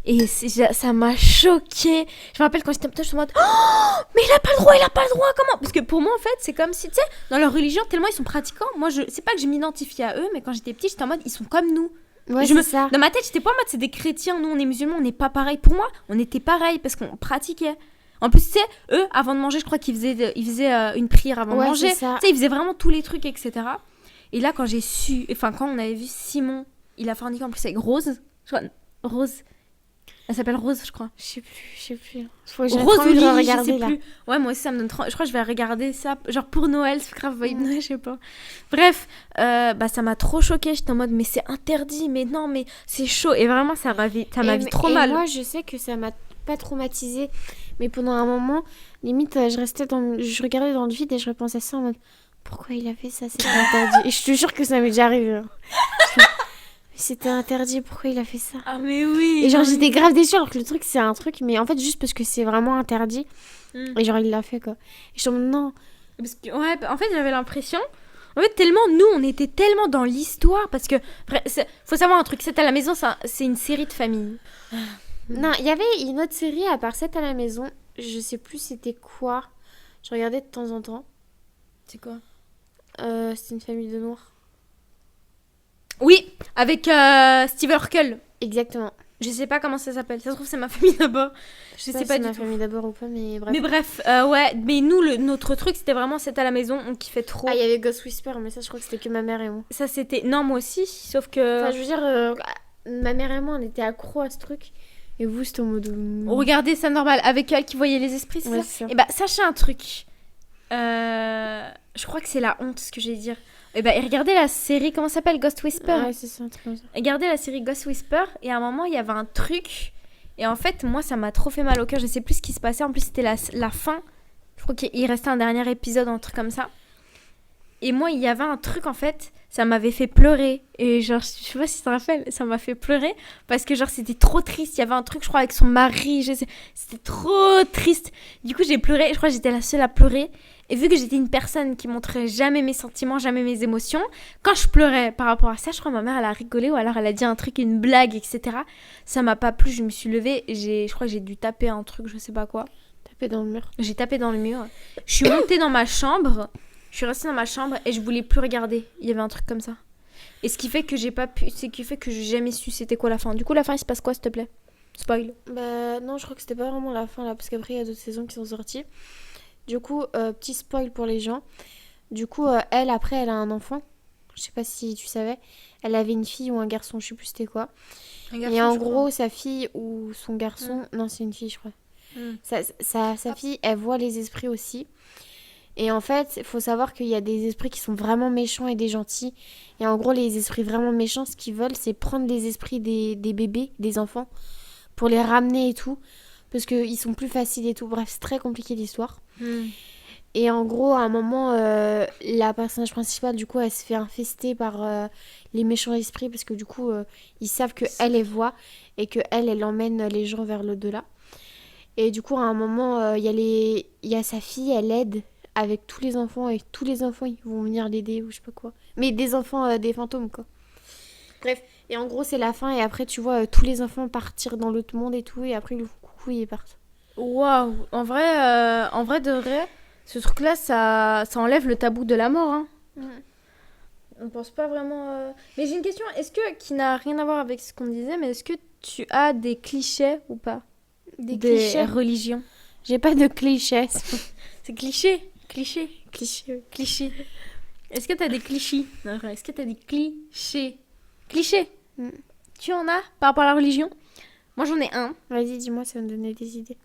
Et ça m'a choquée. Je me rappelle quand j'étais petite, je me suis en mode oh, mais il a pas le droit, comment? Parce que pour moi, en fait, c'est comme si, tu sais, dans leur religion, tellement ils sont pratiquants. Moi, c'est pas que je m'identifie à eux, mais quand j'étais petite, j'étais en mode ils sont comme nous. Ouais, c'est ça. Dans ma tête, j'étais pas en mode c'est des chrétiens, nous on est musulmans, on n'est pas pareil. Pour moi, on était pareil parce qu'on pratiquait. En plus, tu sais, eux, avant de manger, je crois qu'ils faisaient une prière avant de manger. Tu sais, ils faisaient vraiment tous les trucs, etc. Et là, quand j'ai su, enfin, quand on avait vu Simon, il a forniqué en plus avec Rose. Je crois, Rose. Elle s'appelle Rose, je crois. Je sais plus. Faut que Rose ou Lily, regarder, je sais là. plus. Ouais, moi aussi, ça me donne trop... Je crois que je vais regarder ça, genre pour Noël, c'est grave, vibe Noël, je sais pas. Bref, ça m'a trop choquée. J'étais en mode, mais c'est interdit, mais non, mais c'est chaud. Et vraiment, ça m'a vu trop mal. Moi, je sais que ça m'a pas traumatisée, mais pendant un moment, limite, je regardais dans le vide et je repensais à ça en mode, pourquoi il a fait ça, c'était interdit. Et je te jure que ça m'est déjà arrivé. Hein. C'était interdit, pourquoi il a fait ça? Ah mais oui. Et genre j'étais grave déçue alors que le truc c'est un truc, mais en fait juste parce que c'est vraiment interdit. Et genre il l'a fait quoi. Et je me non. Parce que, ouais, en fait j'avais l'impression, en fait tellement nous on était tellement dans l'histoire parce que faut savoir un truc, 7 à la maison c'est une série de famille. Non, il y avait une autre série à part 7 à la maison, je sais plus c'était quoi. Je regardais de temps en temps. C'est quoi? C'était une famille de noirs. Oui, avec Steve Urkel. Exactement. Je sais pas comment ça s'appelle. Ça se trouve, c'est ma famille d'abord. Je sais pas du ma tout. famille d'abord ou pas, mais bref. Mais bref, ouais. Mais nous, notre truc, c'était vraiment 7 à la maison. On kiffait trop. Ah, il y avait Ghost Whisper, mais ça, je crois que c'était que ma mère et moi. Ça, c'était. Non, moi aussi. Sauf que. Enfin, je veux dire, ma mère et moi, on était accros à ce truc. Et vous, c'était en mode. Regardez ça normal. Avec elle qui voyait les esprits, c'est ouais, ça. Et sachez un truc. Je crois que c'est la honte, ce que j'ai dire. Et regardez la série, comment ça s'appelle, Ghost Whisper. Ouais, c'est ça, un truc comme ça. Regardez la série Ghost Whisper, et à un moment, il y avait un truc, et en fait, moi, ça m'a trop fait mal au cœur, je sais plus ce qui se passait, en plus, c'était la fin, je crois qu'il restait un dernier épisode, un truc comme ça, et moi, il y avait un truc, en fait, ça m'avait fait pleurer, et genre, je sais pas si tu te rappelles, ça m'a fait pleurer, parce que genre, c'était trop triste, il y avait un truc, je crois, avec son mari, c'était trop triste, du coup, j'ai pleuré, je crois que j'étais la seule à pleurer. Et vu que j'étais une personne qui montrait jamais mes sentiments, jamais mes émotions, quand je pleurais par rapport à ça, je crois que ma mère, elle a rigolé ou alors elle a dit un truc, une blague, etc. Ça m'a pas plu, je me suis levée et je crois que j'ai dû taper un truc, je sais pas quoi. Taper dans le mur. J'ai tapé dans le mur. Je suis montée dans ma chambre, je suis restée dans ma chambre et je voulais plus regarder. Il y avait un truc comme ça. Et ce qui fait que j'ai pas pu, c'est qui fait que j'ai jamais su c'était quoi la fin. Du coup, la fin, il se passe quoi, s'il te plaît? Spoil. Bah non, je crois que c'était pas vraiment la fin là, parce qu'après il y a d'autres saisons qui sont sorties. Du coup, petit spoil pour les gens. Du coup, elle, après, elle a un enfant. Je sais pas si tu savais. Elle avait une fille ou un garçon, je sais plus c'était quoi. Et en gros, sa fille ou son garçon... Non, c'est une fille, je crois. Sa fille, elle voit les esprits aussi. Et en fait, il faut savoir qu'il y a des esprits qui sont vraiment méchants et des gentils. Et en gros, les esprits vraiment méchants, ce qu'ils veulent, c'est prendre les esprits des bébés, des enfants, pour les ramener et tout. Parce qu'ils sont plus faciles et tout. Bref, c'est très compliqué l'histoire. Et en gros, à un moment, la personnage principale, du coup, elle se fait infester par les méchants esprits. Parce que du coup, ils savent qu'elle voit et qu'elle emmène les gens vers l'au-delà. Et du coup, à un moment, il y a sa fille, elle aide avec tous les enfants. Et tous les enfants, ils vont venir l'aider ou je sais pas quoi. Mais des enfants, des fantômes, quoi. Bref, et en gros, c'est la fin. Et après, tu vois tous les enfants partir dans l'autre monde et tout. Et après, ils coucou, ils partent. Waouh, en vrai de vrai, ce truc-là, ça enlève le tabou de la mort. Hein. On pense pas vraiment. Mais j'ai une question, qui n'a rien à voir avec ce qu'on disait, mais est-ce que tu as des clichés ou pas? Des clichés religions? J'ai pas de clichés. C'est cliché. Cliché. Est-ce que t'as des clichés? Non, est-ce que t'as des clichés? Clichés. Tu en as par rapport à la religion? Moi, j'en ai un. Vas-y, dis-moi, ça va me donner des idées.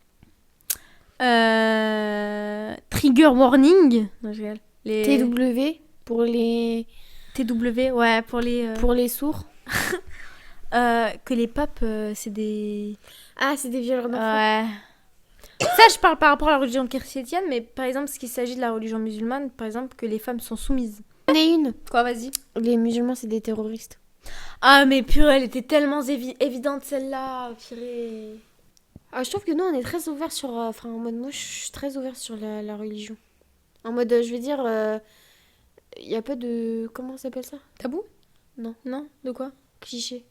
Trigger warning. Non, je rigole. TW pour les... TW, ouais, pour les... Pour les sourds. Que les papes, c'est des... Ah, c'est des violeurs d'enfants. Ouais. Ça, je parle par rapport à la religion chrétienne, mais par exemple, ce qu'il s'agit de la religion musulmane, par exemple, que les femmes sont soumises. J'en ai une. Quoi, vas-y. Les musulmans, c'est des terroristes. Ah, mais purée, elle était tellement évidente, celle-là. Purée. Ah, je trouve que nous, on est très ouverts sur... Enfin, en mode, moi, je suis très ouverte sur la religion. En mode, je veux dire, il n'y a pas de... Comment ça s'appelle ça? Tabou? Non. Non? De quoi? cliché.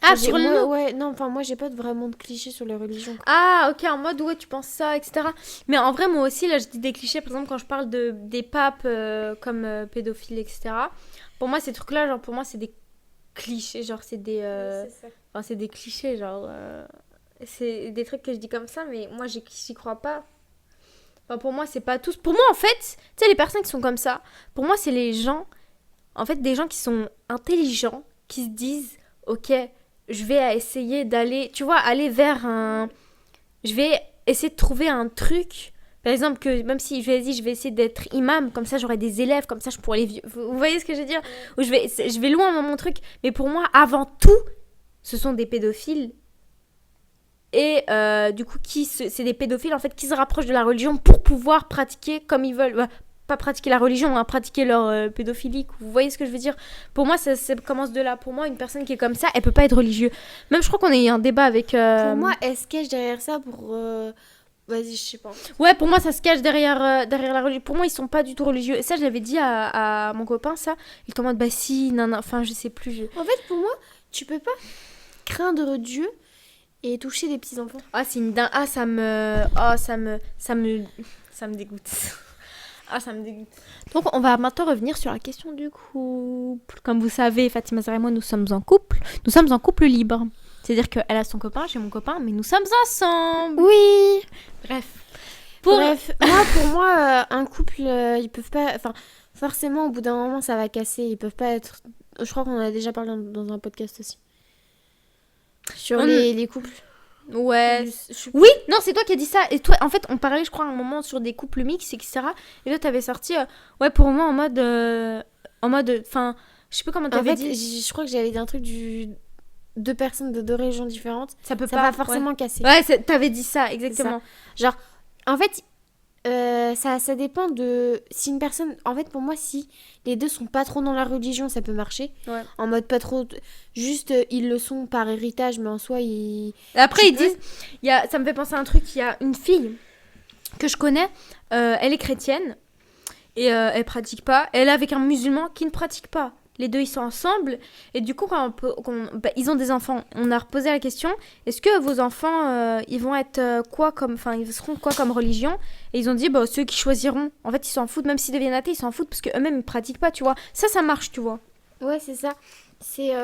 Ah, sur le mot. Ouais, non, enfin, moi, j'ai pas vraiment de clichés sur les religions. Quoi. Ah, ok, en mode, ouais, tu penses ça, etc. Mais en vrai, moi aussi, là, je dis des clichés, par exemple, quand je parle des papes comme pédophiles, etc. Pour moi, ces trucs-là, genre, pour moi, c'est des clichés, genre, c'est des... C'est ça. Enfin, c'est des clichés, genre... c'est des trucs que je dis comme ça, mais moi, j'y crois pas. Enfin, pour moi, c'est pas tous... Pour moi, en fait, tu sais, les personnes qui sont comme ça, pour moi, c'est les gens... En fait, des gens qui sont intelligents, qui se disent, ok... Je vais essayer d'aller, tu vois, aller vers un... Je vais essayer de trouver un truc. Par exemple, que même si je vais essayer d'être imam, comme ça j'aurai des élèves, comme ça je pourrai les... Vous voyez ce que je veux dire ? Ou je vais loin dans mon truc. Mais pour moi, avant tout, ce sont des pédophiles. Et du coup, c'est des pédophiles en fait qui se rapprochent de la religion pour pouvoir pratiquer comme ils veulent. Ouais, pas pratiquer la religion, hein, pratiquer leur pédophilie. Vous voyez ce que je veux dire ? Pour moi, ça commence de là. Pour moi, une personne qui est comme ça, elle peut pas être religieuse. Même, je crois qu'on a eu un débat avec... Pour moi, elle se cache derrière ça pour... Vas-y, je sais pas. Ouais, pour moi, ça se cache derrière la religion. Pour moi, ils sont pas du tout religieux. Et ça, je l'avais dit à mon copain, ça. Il était en mode, bah si, non, enfin, je sais plus. En fait, pour moi, tu peux pas craindre Dieu et toucher des petits-enfants. Ah, c'est une dingue. Ah, ça me dégoûte. Ah, ça me dégoûte. Donc, on va maintenant revenir sur la question du couple. Comme vous savez, Fatima Zahra et moi, nous sommes en couple. Nous sommes en couple libre. C'est-à-dire qu'elle a son copain, j'ai mon copain, mais nous sommes ensemble. Oui. Bref. Pour moi, un couple, ils peuvent pas... Enfin, forcément, au bout d'un moment, ça va casser. Ils peuvent pas être... Je crois qu'on en a déjà parlé dans un podcast aussi. Sur les couples. Ouais. Oui, non, c'est toi qui as dit ça. Et toi, en fait, on parlait, je crois, à un moment sur des couples mixtes, etc. Et toi, t'avais sorti, ouais, pour moi, en mode, enfin, je sais plus comment t'avais dit. Je crois que j'avais dit un truc deux personnes de deux régions différentes. Ça peut ça pas va forcément casser. Ouais, t'avais dit ça, exactement. Ça. Genre, en fait, ça dépend de... Si une personne... En fait, pour moi, si les deux sont pas trop dans la religion, ça peut marcher. Ouais. En mode pas trop... Juste, ils le sont par héritage, mais en soi, ils... Après, ils disent... Ça me fait penser à un truc. Il y a une fille que je connais. Elle est chrétienne. Et elle pratique pas. Elle est avec un musulman qui ne pratique pas. Les deux, ils sont ensemble. Et du coup, ils ont des enfants. On a reposé la question, est-ce que vos enfants, ils vont être quoi comme... Enfin, ils seront quoi comme religion ? Et ils ont dit, ceux qui choisiront. En fait, ils s'en foutent. Même s'ils deviennent athées, ils s'en foutent parce qu'eux-mêmes, ils pratiquent pas, tu vois. Ça marche, tu vois. Ouais, c'est ça.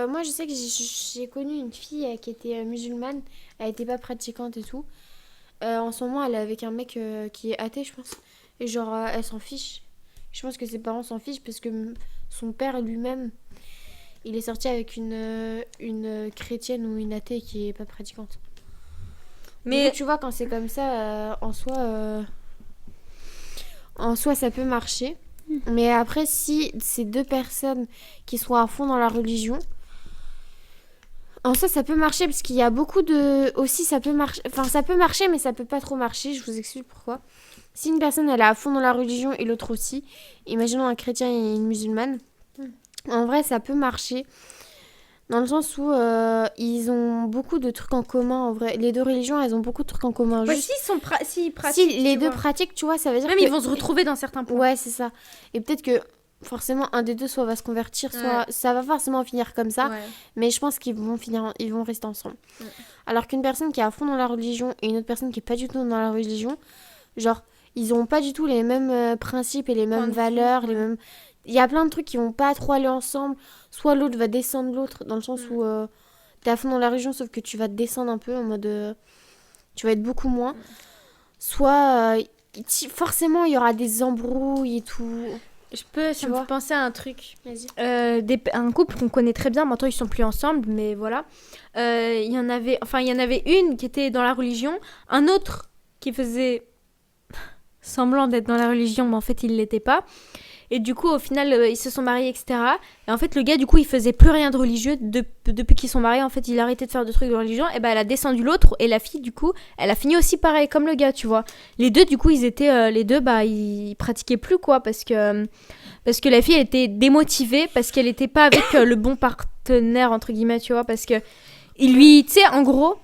Moi, je sais que j'ai connu une fille qui était musulmane. Elle était pas pratiquante et tout. En ce moment, elle est avec un mec qui est athée, je pense. Et genre, elle s'en fiche. Je pense que ses parents s'en fichent parce que son père lui-même, il est sorti avec une chrétienne ou une athée qui est pas pratiquante. Mais donc, tu vois, quand c'est comme ça, en soi, ça peut marcher. Mais après, si c'est deux personnes qui sont à fond dans la religion, en soi, ça peut marcher parce qu'il y a beaucoup de... Aussi, ça peut marcher... Enfin, ça peut marcher, mais ça peut pas trop marcher. Je vous explique pourquoi. Si une personne, elle est à fond dans la religion et l'autre aussi, imaginons un chrétien et une musulmane, en vrai, ça peut marcher. Dans le sens où ils ont beaucoup de trucs en commun, en vrai. Les deux religions, elles ont beaucoup de trucs en commun. Ouais, s'ils pratiquent... Si les deux pratiquent, tu vois, ça veut dire même ils vont se retrouver dans certains points. Ouais, c'est ça. Et peut-être que, forcément, un des deux soit va se convertir, soit ça va forcément finir comme ça. Ouais. Mais je pense qu'ils vont rester ensemble. Ouais. Alors qu'une personne qui est à fond dans la religion et une autre personne qui est pas du tout dans la religion, genre, ils ont pas du tout les mêmes principes et les mêmes valeurs, les mêmes... Il y a plein de trucs qui vont pas trop aller ensemble. Soit l'autre va descendre l'autre, dans le sens où t'es à fond dans la religion, sauf que tu vas te descendre un peu, en mode... tu vas être beaucoup moins. Soit, forcément, il y aura des embrouilles et tout. Ça me fait penser à un truc. Vas-y. Un couple qu'on connaît très bien, maintenant ils sont plus ensemble, mais voilà. Il y en avait une qui était dans la religion, un autre qui faisait semblant d'être dans la religion, mais en fait il l'était pas. Et du coup, au final, ils se sont mariés, etc. Et en fait, le gars, du coup, il faisait plus rien de religieux depuis qu'ils sont mariés. En fait, il a arrêté de faire de trucs de religion. Et ben, elle a descendu l'autre. Et la fille, du coup, elle a fini aussi pareil, comme le gars, tu vois. Les deux, du coup, ils pratiquaient plus, quoi. Parce que la fille, elle était démotivée. Parce qu'elle était pas avec le bon partenaire, entre guillemets, tu vois. Parce que, tu sais, en gros,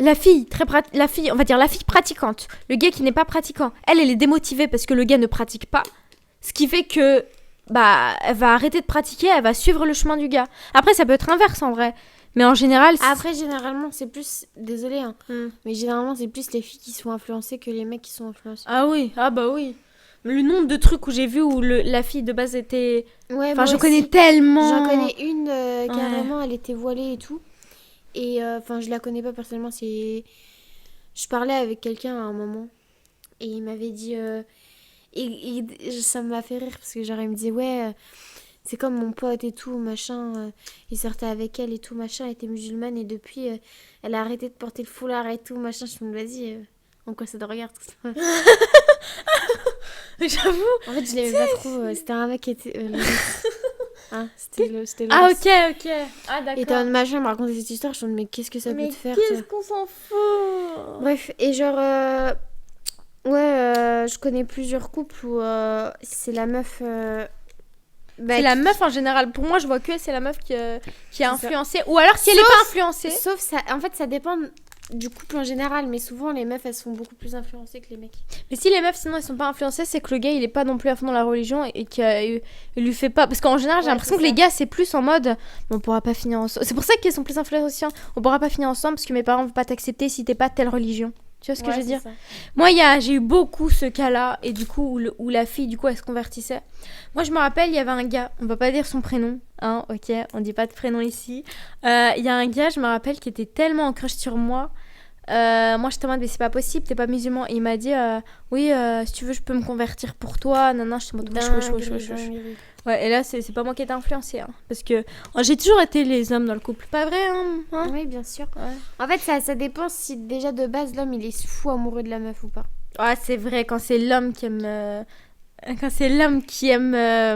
la fille pratiquante, le gars qui n'est pas pratiquant, elle est démotivée parce que le gars ne pratique pas. Ce qui fait que, elle va arrêter de pratiquer, elle va suivre le chemin du gars. Après, ça peut être inverse en vrai. Mais en général... Après, généralement, c'est plus... Désolée, hein. Mais généralement, c'est plus les filles qui sont influencées que les mecs qui sont influencés. Ah oui, ah bah oui. Le nombre de trucs où j'ai vu où la fille de base était... Ouais, enfin, je connais tellement. J'en connais une, carrément, elle était voilée et tout. Et enfin, je la connais pas personnellement, c'est... Je parlais avec quelqu'un à un moment. Et il m'avait dit... ça m'a fait rire parce que genre, il me disait, ouais... c'est comme mon pote et tout, machin. Il sortait avec elle et tout, machin. Elle était musulmane et depuis, elle a arrêté de porter le foulard et tout, machin. Je me dis, vas-y, en quoi ça te regarde tout ça. J'avoue. En fait, je l'aimais pas trop. C'était un mec qui était... hein, c'était le Ah, ok. Ah, d'accord. Et t'as un machin, il me racontait cette histoire. Je me dis, mais qu'est-ce que ça peut te faire? Qu'est-ce qu'on s'en fout? Bref, et genre... je connais plusieurs couples où c'est la meuf... c'est la meuf en général. Pour moi, je vois que c'est la meuf qui a influencé. Ou alors si elle n'est pas influencée. Sauf ça, en fait, ça dépend du couple en général. Mais souvent, les meufs, elles sont beaucoup plus influencées que les mecs. Mais si les meufs, sinon, elles sont pas influencées, c'est que le gars, il est pas non plus à fond dans la religion et qu'il lui fait pas. Parce qu'en général, j'ai l'impression que les gars, c'est plus en mode on pourra pas finir ensemble. C'est pour ça qu'ils sont plus influencés. On pourra pas finir ensemble parce que mes parents vont pas t'accepter si t'es pas de telle religion. Tu vois ce que je veux dire? Moi, j'ai eu beaucoup ce cas-là, et du coup, où la fille, du coup, elle se convertissait. Moi, je me rappelle, il y avait un gars, on va pas dire son prénom, hein, ok, on dit pas de prénom ici. Il y a un gars, je me rappelle, qui était tellement en crush sur moi. Moi, j'étais en mode, mais c'est pas possible, t'es pas musulman. Et il m'a dit, oui, si tu veux, je peux me convertir pour toi. Non, j'étais en mode, ouais, et là, c'est pas moi qui ai été influencée, hein, parce que j'ai toujours été les hommes dans le couple. Pas vrai, hein? Oui, bien sûr. Ouais. En fait, ça dépend si déjà de base, l'homme, il est fou amoureux de la meuf ou pas. Ouais, c'est vrai, quand c'est l'homme qui aime...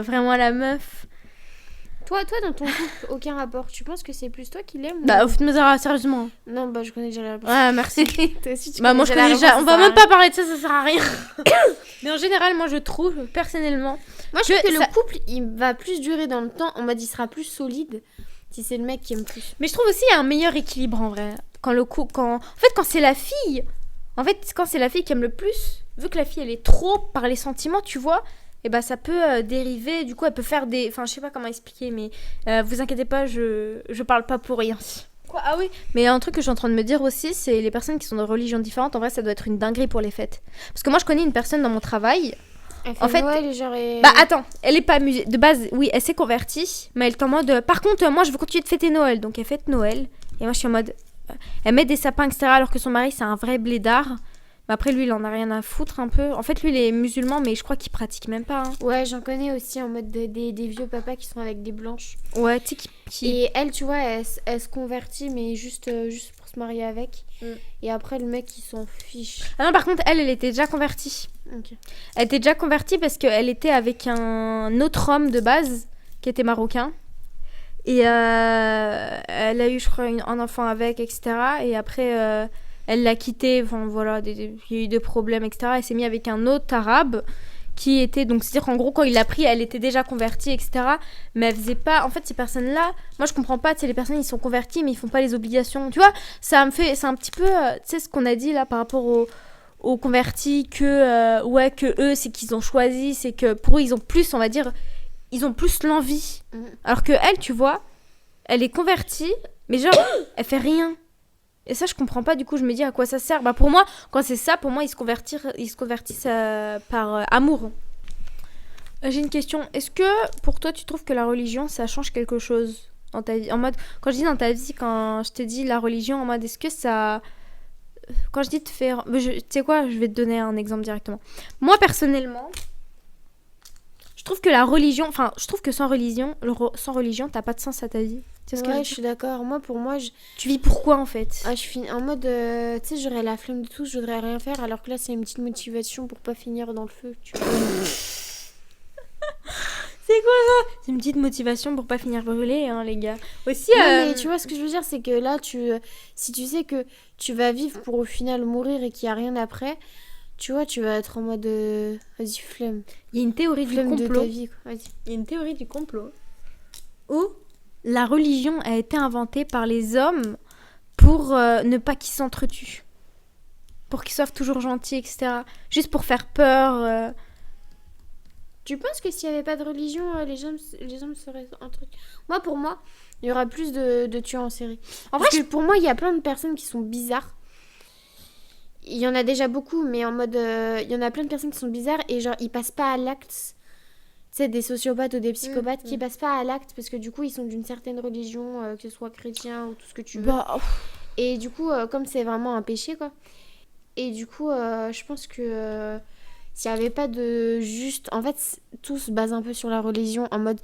vraiment la meuf... Toi, dans ton couple, aucun rapport. Tu penses que c'est plus toi qui l'aime? Bah, au fait, sérieusement. Non, je connais déjà la réponse. Ouais, merci. Toi aussi, tu moi, je connais déjà. On va même pas parler de ça, ça sert à rien. Mais en général, moi, je trouve, personnellement... Moi, je trouve que le couple, il va plus durer dans le temps. En mode, il sera plus solide si c'est le mec qui aime plus. Mais je trouve aussi qu'il y a un meilleur équilibre, en vrai. En fait, quand c'est la fille... En fait, quand c'est la fille qui aime le plus, vu que la fille, elle est trop par les sentiments, tu vois... Et bah ça peut dériver, du coup elle peut faire des... Enfin je sais pas comment expliquer, mais vous inquiétez pas, je parle pas pour rien. Quoi? Ah oui. Mais un truc que je suis en train de me dire aussi, c'est les personnes qui sont de religions différentes, en vrai ça doit être une dinguerie pour les fêtes. Parce que moi je connais une personne dans mon travail... En fait, Noël, genre bah attends, elle est pas de base, oui, elle s'est convertie, mais elle est en mode... Par contre, moi je veux continuer de fêter Noël, donc elle fête Noël. Et moi je suis en mode... Elle met des sapins, etc. alors que son mari c'est un vrai blédard. Mais après, lui, il en a rien à foutre un peu. En fait, lui, il est musulman, mais je crois qu'il pratique même pas. Hein. Ouais, j'en connais aussi en mode des vieux papas qui sont avec des blanches. Ouais, tu sais Et elle, tu vois, elle se convertit, mais juste pour se marier avec. Et après, le mec, il s'en fiche. Ah non, par contre, elle était déjà convertie. Okay. Elle était déjà convertie parce qu'elle était avec un autre homme de base qui était marocain. Et elle a eu, je crois, un enfant avec, etc. Et après... elle l'a quitté, enfin voilà, il y a eu des problèmes, etc. Elle s'est mise avec un autre arabe qui était... Donc, c'est-à-dire qu'en gros, quand il l'a pris, elle était déjà convertie, etc. Mais elle faisait pas... En fait, ces personnes-là, moi, je comprends pas, tu sais, les personnes, ils sont convertis, mais ils font pas les obligations. Tu vois, ça me fait... C'est un petit peu... tu sais, ce qu'on a dit, là, par rapport aux convertis, que eux, c'est qu'ils ont choisi, c'est que pour eux, ils ont plus, on va dire... Ils ont plus l'envie. Alors que elle, tu vois, elle est convertie, mais genre, elle fait rien. Et ça, je comprends pas, du coup, je me dis à quoi ça sert. Bah, pour moi, quand c'est ça, pour moi, ils se convertissent par amour. J'ai une question. Est-ce que, pour toi, tu trouves que la religion, ça change quelque chose dans ta vie? En mode, quand je dis dans ta vie, quand je te dis la religion, en mode, est-ce que ça... Quand je dis te faire... Tu sais quoi, je vais te donner un exemple directement. Moi, personnellement, je trouve que la religion... Enfin, je trouve que sans religion, t'as pas de sens à ta vie. Ouais, je suis d'accord. Moi, pour moi, tu vis pourquoi, en fait? Je finis en mode, tu sais, j'aurais la flemme de tout, je voudrais rien faire, alors que là, c'est une petite motivation pour pas finir dans le feu, tu vois. C'est quoi ça? C'est une petite motivation pour pas finir brûlé, hein, les gars. Aussi, non, mais tu vois, ce que je veux dire, c'est que là, si tu sais que tu vas vivre pour au final mourir et qu'il y a rien après, tu vois, tu vas être en mode, vas-y, flemme. Il y a une théorie du complot. De ta vie, quoi. Vas-y. Il y a une théorie du complot où la religion a été inventée par les hommes pour ne pas qu'ils s'entretuent. Pour qu'ils soient toujours gentils, etc. Juste pour faire peur. Tu penses que s'il n'y avait pas de religion, les hommes seraient un truc... Moi, pour moi, il y aura plus de tueurs en série. Parce que pour moi, il y a plein de personnes qui sont bizarres. Il y en a déjà beaucoup, mais en mode... il y en a plein de personnes qui sont bizarres et genre, ils passent pas à l'acte. Tu sais, des sociopathes ou des psychopathes qui passent pas à l'acte parce que du coup, ils sont d'une certaine religion, que ce soit chrétien ou tout ce que tu veux. Et du coup, comme c'est vraiment un péché, quoi. Et du coup, je pense que s'il n'y avait pas de juste... En fait, tout se base un peu sur la religion en mode...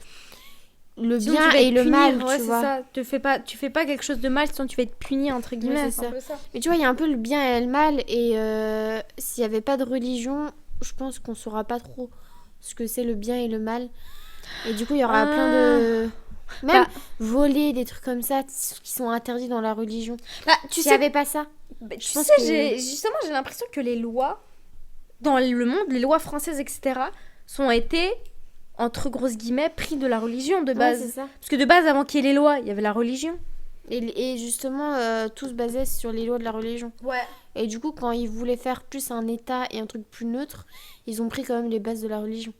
Le Sinon, bien et le mal, ouais, tu c'est vois. ça. Tu fais pas quelque chose de mal, sinon tu vas être puni, entre guillemets. Ouais, c'est ça. Mais tu vois, il y a un peu le bien et le mal. Et s'il n'y avait pas de religion, je pense qu'on saura pas trop ce que c'est le bien et le mal. Et du coup, il y aura plein de... Même voler, des trucs comme ça qui sont interdits dans la religion. S'il n'y avait pas ça... Justement, j'ai l'impression que les lois, dans le monde, les lois françaises, etc., sont été... entre grosses guillemets, pris de la religion de base. Ouais, c'est ça. Parce que de base, avant qu'il y ait les lois, il y avait la religion. Et justement, tout se basait sur les lois de la religion. Ouais. Et du coup, quand ils voulaient faire plus un état et un truc plus neutre, ils ont pris quand même les bases de la religion.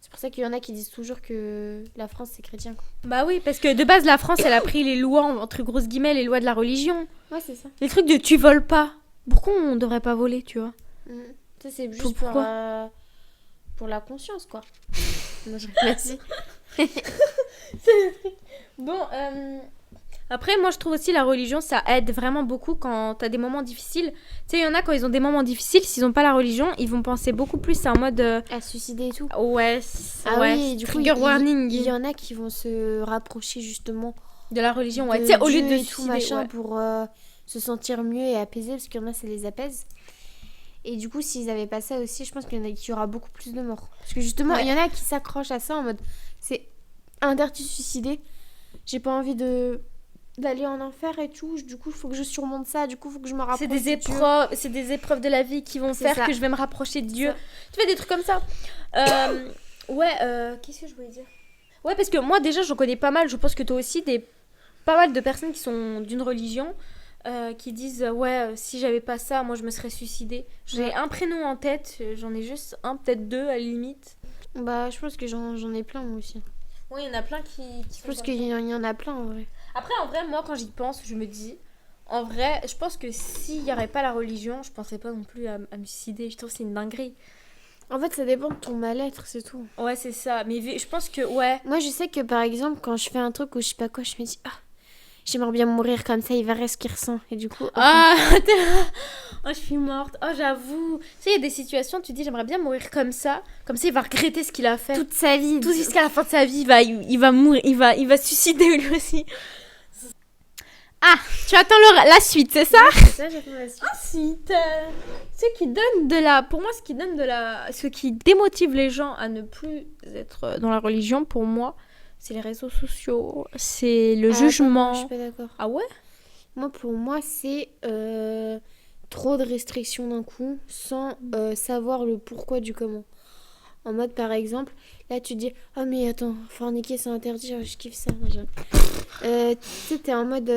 C'est pour ça qu'il y en a qui disent toujours que la France, c'est chrétien, quoi. Bah oui, parce que de base, la France, elle a pris les lois, entre grosses guillemets, les lois de la religion. Ouais, c'est ça. Les trucs de tu voles pas. Pourquoi on devrait pas voler, tu vois? Ça, c'est juste pour la conscience, quoi. Non, je merci. Bon, après, moi, je trouve aussi la religion, ça aide vraiment beaucoup quand t'as des moments difficiles. Tu sais, il y en a, quand ils ont des moments difficiles, s'ils ont pas la religion, ils vont penser beaucoup plus en mode... à se suicider et tout. Ouais, oui, du coup, trigger warning. Il y en a qui vont se rapprocher, justement... de la religion, ouais. Tu sais, au lieu de et tout, machin, ouais. pour se sentir mieux et apaiser, parce qu'il y en a, ça les apaise. Et du coup, s'ils avaient pas ça aussi, je pense qu'il y aura beaucoup plus de morts. Parce que justement, il y en a qui s'accrochent à ça en mode... C'est interdit de se suicider. J'ai pas envie d'aller en enfer et tout. Du coup, il faut que je surmonte ça. Du coup, il faut que je me rapproche de Dieu. C'est des épreuves de la vie qui vont faire que je vais me rapprocher de Dieu. Tu fais des trucs comme ça. Qu'est-ce que je voulais dire? Ouais, parce que moi, déjà, j'en connais pas mal. Je pense que toi aussi, pas mal de personnes qui sont d'une religion... qui disent si j'avais pas ça, moi je me serais suicidée. J'ai un prénom en tête, j'en ai juste un, peut-être deux à la limite. Bah je pense que j'en ai plein moi aussi. Oui, il y en a plein qui je pense qu'il y en a plein en vrai. Après en vrai, moi quand j'y pense, je me dis en vrai, je pense que s'il y aurait pas la religion, je penserais pas non plus à me suicider. Je trouve que c'est une dinguerie. En fait, ça dépend de ton mal-être, c'est tout. Ouais, c'est ça. Mais je pense que moi je sais que par exemple quand je fais un truc ou je sais pas quoi, je me dis j'aimerais bien mourir comme ça, il verrait ce qu'il ressent. Et du coup... je suis morte. Oh, j'avoue. Tu sais, il y a des situations, tu te dis, j'aimerais bien mourir comme ça. Comme ça, il va regretter ce qu'il a fait. Toute sa vie. Tout jusqu'à la fin de sa vie, il va mourir. Il va se suicider lui aussi. Ah, tu attends la suite, c'est ça? C'est ça, j'attends la suite. Ensuite, ce qui donne de la... Pour moi, ce qui démotive les gens à ne plus être dans la religion, pour moi... C'est les réseaux sociaux, c'est le jugement. Non, je suis pas d'accord. Ah ouais? Pour moi, c'est trop de restrictions d'un coup sans savoir le pourquoi du comment. En mode, par exemple, là, tu te dis « Ah, mais attends, forniquer, c'est interdit, je kiffe ça. » Tu sais, t'es en mode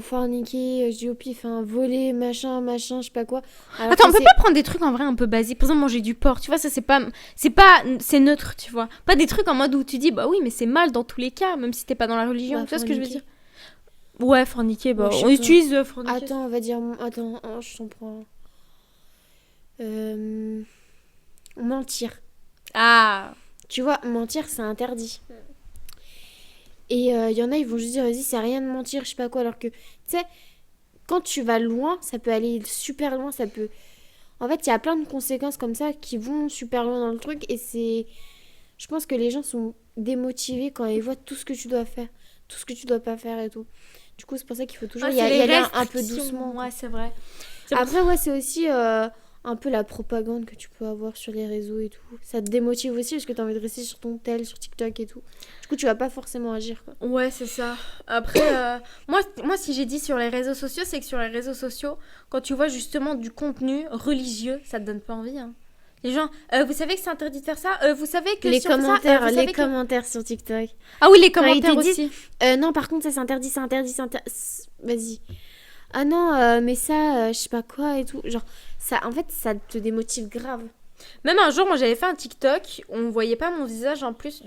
forniquer, je dis au pif, voler, machin, je sais pas quoi. Alors attends, on peut pas prendre des trucs en vrai un peu basiques. Par exemple, manger du porc, tu vois, ça c'est neutre, tu vois. Pas des trucs en mode où tu dis, bah oui, mais c'est mal dans tous les cas, même si t'es pas dans la religion. Tu vois ce que je veux dire? Ouais, forniquer, bah on utilise forniquer. Attends, on va dire, je t'en prends. Mentir. Ah. Tu vois, mentir, c'est interdit. Et il y en a, ils vont juste dire, vas-y, c'est rien de mentir, je sais pas quoi. Alors que, tu sais, quand tu vas loin, ça peut aller super loin, ça peut... En fait, il y a plein de conséquences comme ça qui vont super loin dans le truc. Et c'est... Je pense que les gens sont démotivés quand ils voient tout ce que tu dois faire, tout ce que tu dois pas faire et tout. Du coup, c'est pour ça qu'il faut toujours y aller un peu doucement. Ouais, c'est vrai. Après, ouais, c'est aussi... un peu la propagande que tu peux avoir sur les réseaux et tout. Ça te démotive aussi parce que t'as envie de rester sur ton tel, sur TikTok et tout. Du coup, tu vas pas forcément agir, quoi. Ouais, c'est ça. Après, moi, si j'ai dit sur les réseaux sociaux, c'est que sur les réseaux sociaux, quand tu vois justement du contenu religieux, ça te donne pas envie, hein. Les gens, vous savez que c'est interdit de faire ça? Vous savez que les commentaires sur TikTok. Ah oui, les commentaires aussi. Non, par contre, ça c'est interdit, Vas-y. Ah non, mais ça, je sais pas quoi et tout. Genre, ça, en fait, ça te démotive grave. Même un jour, moi, j'avais fait un TikTok, on voyait pas mon visage en plus.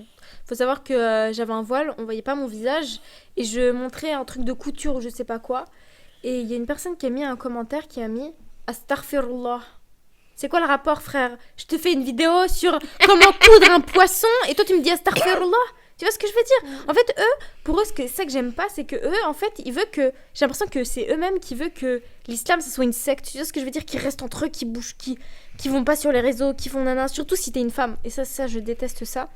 Faut savoir que j'avais un voile, on voyait pas mon visage. Et je montrais un truc de couture ou je sais pas quoi. Et il y a une personne qui a mis un commentaire qui a mis « Astaghfirullah ». C'est quoi le rapport, frère? Je te fais une vidéo sur comment coudre un poisson et toi, tu me dis « Astaghfirullah ». Tu vois ce que je veux dire? En fait, eux, pour eux, c'est ça que j'aime pas, c'est que eux, en fait, ils veulent que... J'ai l'impression que c'est eux-mêmes qui veulent que l'islam, ça soit une secte. Tu vois ce que je veux dire? Qui restent entre eux, qui bougent, qui vont pas sur les réseaux, qui font nana. Surtout si t'es une femme. Et ça, je déteste ça.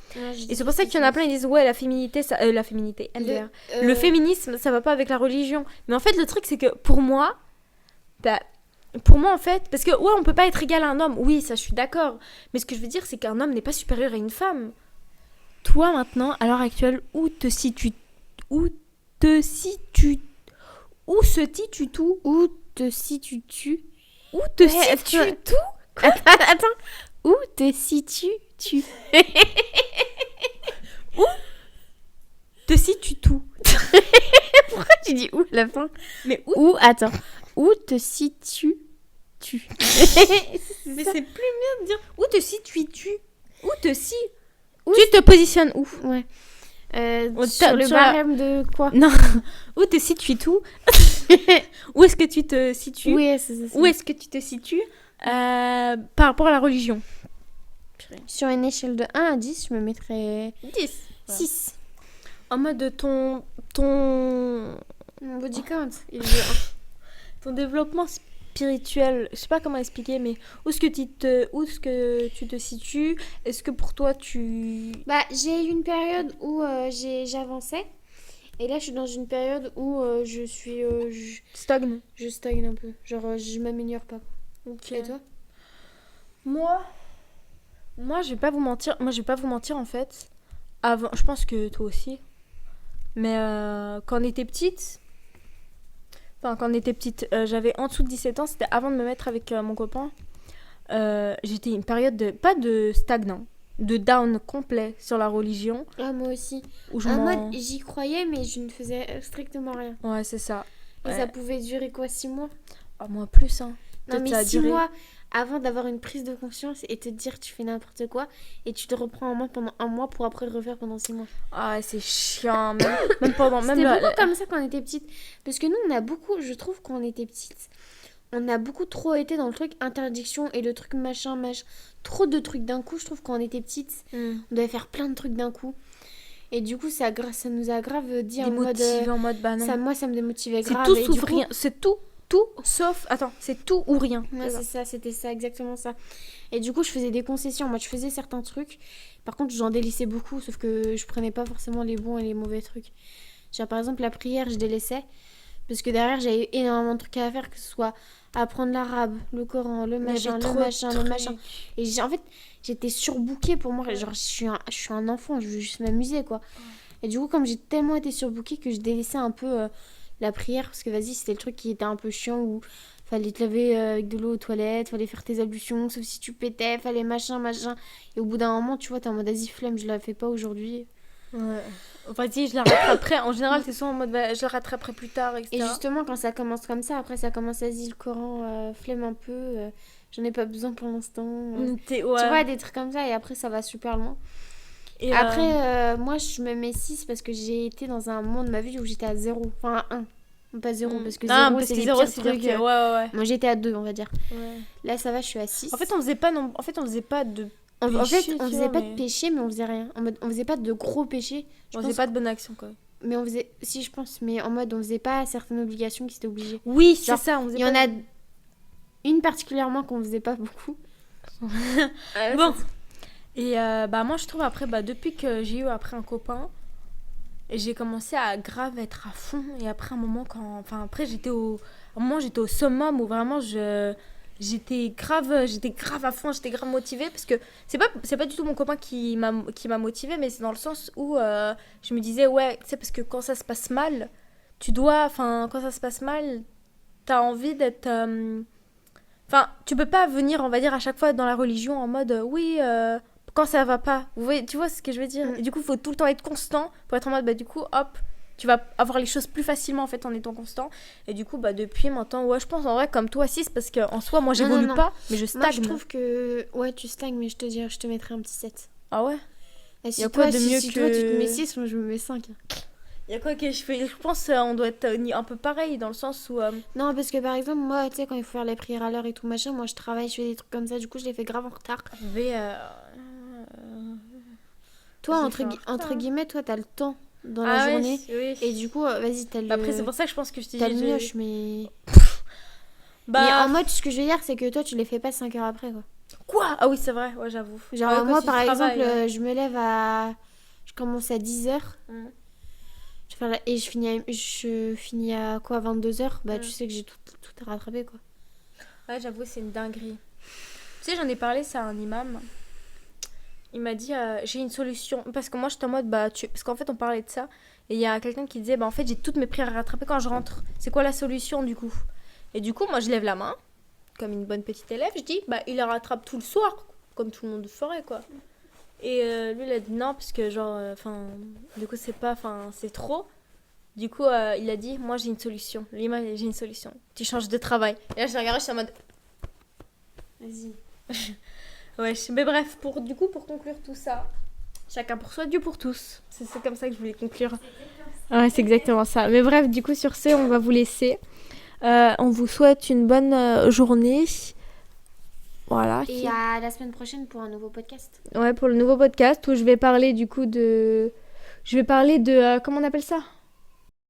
Et c'est pour ça qu'il y en a plein, ils disent, ouais, la féminité, ça... la féminité, MDR. Le féminisme, ça va pas avec la religion. Mais en fait, le truc, c'est que pour moi, en fait, parce que, ouais, on peut pas être égal à un homme. Oui, ça, je suis d'accord. Mais ce que je veux dire, c'est qu'un homme n'est pas supérieur à une femme. Toi, maintenant, à l'heure actuelle, où se situes-tu Où te situes-tu Quoi? Attends. Où te situes-tu? Où te situes tout? Pourquoi tu dis où à la fin? Mais où? Attends. Où te situes-tu? Mais c'est plus bien de dire où te situes-tu? Où tu te positionnes où? Ouais. Sur le barème de quoi? Non. Où te situes tout? Où est-ce que tu te situes? Oui, c'est ça. Où est-ce que tu te situes par rapport à la religion? Sur une échelle de 1 à 10, je me mettrais 10. 6. En mode ton Mon body count, il est ton développement spirituel, je sais pas comment expliquer, mais où est-ce que tu te situes? Est-ce que pour toi j'ai eu une période où j'avançais, et là je suis dans une période où je suis stagne? Je stagne un peu, genre je m'améliore pas. Ok. Et toi? Moi je vais pas vous mentir en fait. Avant, je pense que toi aussi. Mais quand on était petite, j'avais en dessous de 17 ans, c'était avant de me mettre avec mon copain. J'étais une période pas de stagnant, de down complet sur la religion. Ah, moi aussi. Où mode, j'y croyais, mais je ne faisais strictement rien. Ouais, c'est ça. Et ça pouvait durer quoi, 6 mois? Ah, moi plus, hein. Non, mais 6 mois avant d'avoir une prise de conscience et te dire tu fais n'importe quoi et tu te reprends en main pendant 1 mois pour après le refaire pendant 6 mois. Ah, c'est chiant. Même pendant... C'était beaucoup comme ça quand on était petite. Parce que nous, on a beaucoup, je trouve, quand on était petite, on a beaucoup trop été dans le truc interdiction et le truc machin. Trop de trucs d'un coup, je trouve, quand on était petite. On devait faire plein de trucs d'un coup. Et du coup, ça nous a grave dit en mode banane. Moi, ça me démotivait grave. C'est tout sauf rien. C'est tout sauf... Attends, c'est tout ou rien. Ouais, c'est ça, c'était ça, exactement ça. Et du coup, je faisais des concessions. Moi, je faisais certains trucs. Par contre, j'en délaissais beaucoup, sauf que je prenais pas forcément les bons et les mauvais trucs. Genre, par exemple, la prière, je délaissais. Parce que derrière, j'avais énormément de trucs à faire, que ce soit apprendre l'arabe, le Coran, le machin. Et en fait, j'étais surbookée pour moi. Genre, je suis un enfant, je veux juste m'amuser, quoi. Et du coup, comme j'ai tellement été surbookée que je délaissais un peu la prière, parce que vas-y, c'était le truc qui était un peu chiant, où fallait te laver avec de l'eau aux toilettes, fallait faire tes ablutions, sauf si tu pétais, fallait machin. Et au bout d'un moment, tu vois, t'es en mode vas-y, flemme, je la fais pas aujourd'hui. Ouais. Vas-y, je la rattraperai. En général, c'est souvent en mode je la rattraperai plus tard, etc. Et justement, quand ça commence comme ça, après ça commence vas-y, le Coran, flemme un peu, j'en ai pas besoin pour l'instant. Tu vois, des trucs comme ça, et après ça va super loin. Et après, moi, je me mets 6 parce que j'ai été dans un moment de ma vie où j'étais à 0. Enfin, à 1. Pas 0, parce que 0, c'est les pires trucs. Ouais. Moi, j'étais à 2, on va dire. Ouais. Là, ça va, je suis à 6. En fait, on faisait pas de péché, on faisait pas de péché, mais on faisait rien. On faisait pas de gros péchés. On faisait pas de bonne action, quoi. Mais on faisait... Si, je pense. Mais en mode, on faisait pas certaines obligations qui étaient obligées. Oui, c'est ça. Il y en a une particulièrement qu'on faisait pas beaucoup. Bon. Et moi, je trouve, après, depuis que j'ai eu un copain, j'ai commencé à grave être à fond. Et après, un moment, j'étais au summum où vraiment, j'étais grave à fond, j'étais grave motivée. Parce que c'est pas du tout mon copain qui m'a motivée, mais c'est dans le sens où je me disais, ouais, tu sais, parce que quand ça se passe mal, t'as envie d'être... tu peux pas venir, on va dire, à chaque fois dans la religion en mode, quand ça va pas. Tu vois ce que je veux dire? Et du coup, il faut tout le temps être constant pour être en mode, du coup, hop, Tu vas avoir les choses plus facilement en fait en étant constant. Et du coup, depuis maintenant, ouais, je pense en vrai comme toi 6 parce qu'en soi, moi j'évolue pas, mais je stagne. Moi je trouve que ouais, tu stagnes, mais je te mettrais un petit 7. Ah ouais. Et si Y a toi, quoi de mieux si que... toi tu te mets 6, moi je me mets 5. Il y a quoi que je fais? Je pense on doit être un peu pareil dans le sens où... Non, parce que par exemple, moi, tu sais, quand il faut faire les prières à l'heure et tout machin, moi je travaille, je fais des trucs comme ça, du coup je les fais grave en retard. je vais... Toi, je entre, fais en retard. entre guillemets, toi t'as le temps dans la journée. Oui. Et du coup, vas-y, t'as le. Après, c'est pour ça que je pense que je t'ai T'as dit... le mioche, mais. Bah... Mais en mode, ce que je veux dire, c'est que toi, tu les fais pas 5 heures après, quoi. Quoi? Ah oui, c'est vrai, ouais, j'avoue. Genre, Ah ouais, moi, quand par tu exemple, travailles, je me lève à. Je commence à 10h. Mm. Et je finis à quoi, 22h. Bah, Mm. tu sais que j'ai tout à rattraper, quoi. Ouais, j'avoue, c'est une dinguerie. Tu sais, j'en ai parlé ça à un imam. Il m'a dit, j'ai une solution. Parce que moi, j'étais en mode, parce qu'en fait, on parlait de ça. Et il y a quelqu'un qui disait, en fait, j'ai toutes mes prières à rattraper quand je rentre. C'est quoi la solution, du coup? Et du coup, moi, je lève la main, comme une bonne petite élève. Je dis, il la rattrape tout le soir, comme tout le monde ferait, quoi. Et lui, il a dit non, parce que, genre, du coup, c'est trop. Du coup, il a dit, moi, j'ai une solution. L'imam, j'ai une solution. Tu changes de travail. Et là, je l'ai regardé, je suis en mode... Vas-y. Ouais, mais bref, pour conclure tout ça, chacun pour soi, Dieu pour tous. C'est comme ça que je voulais conclure. Ouais, c'est exactement ça. Mais bref, du coup, sur ce, on va vous laisser. On vous souhaite une bonne journée. Voilà. Et à la semaine prochaine pour un nouveau podcast. Ouais, pour le nouveau podcast où je vais parler du coup de... comment on appelle ça ?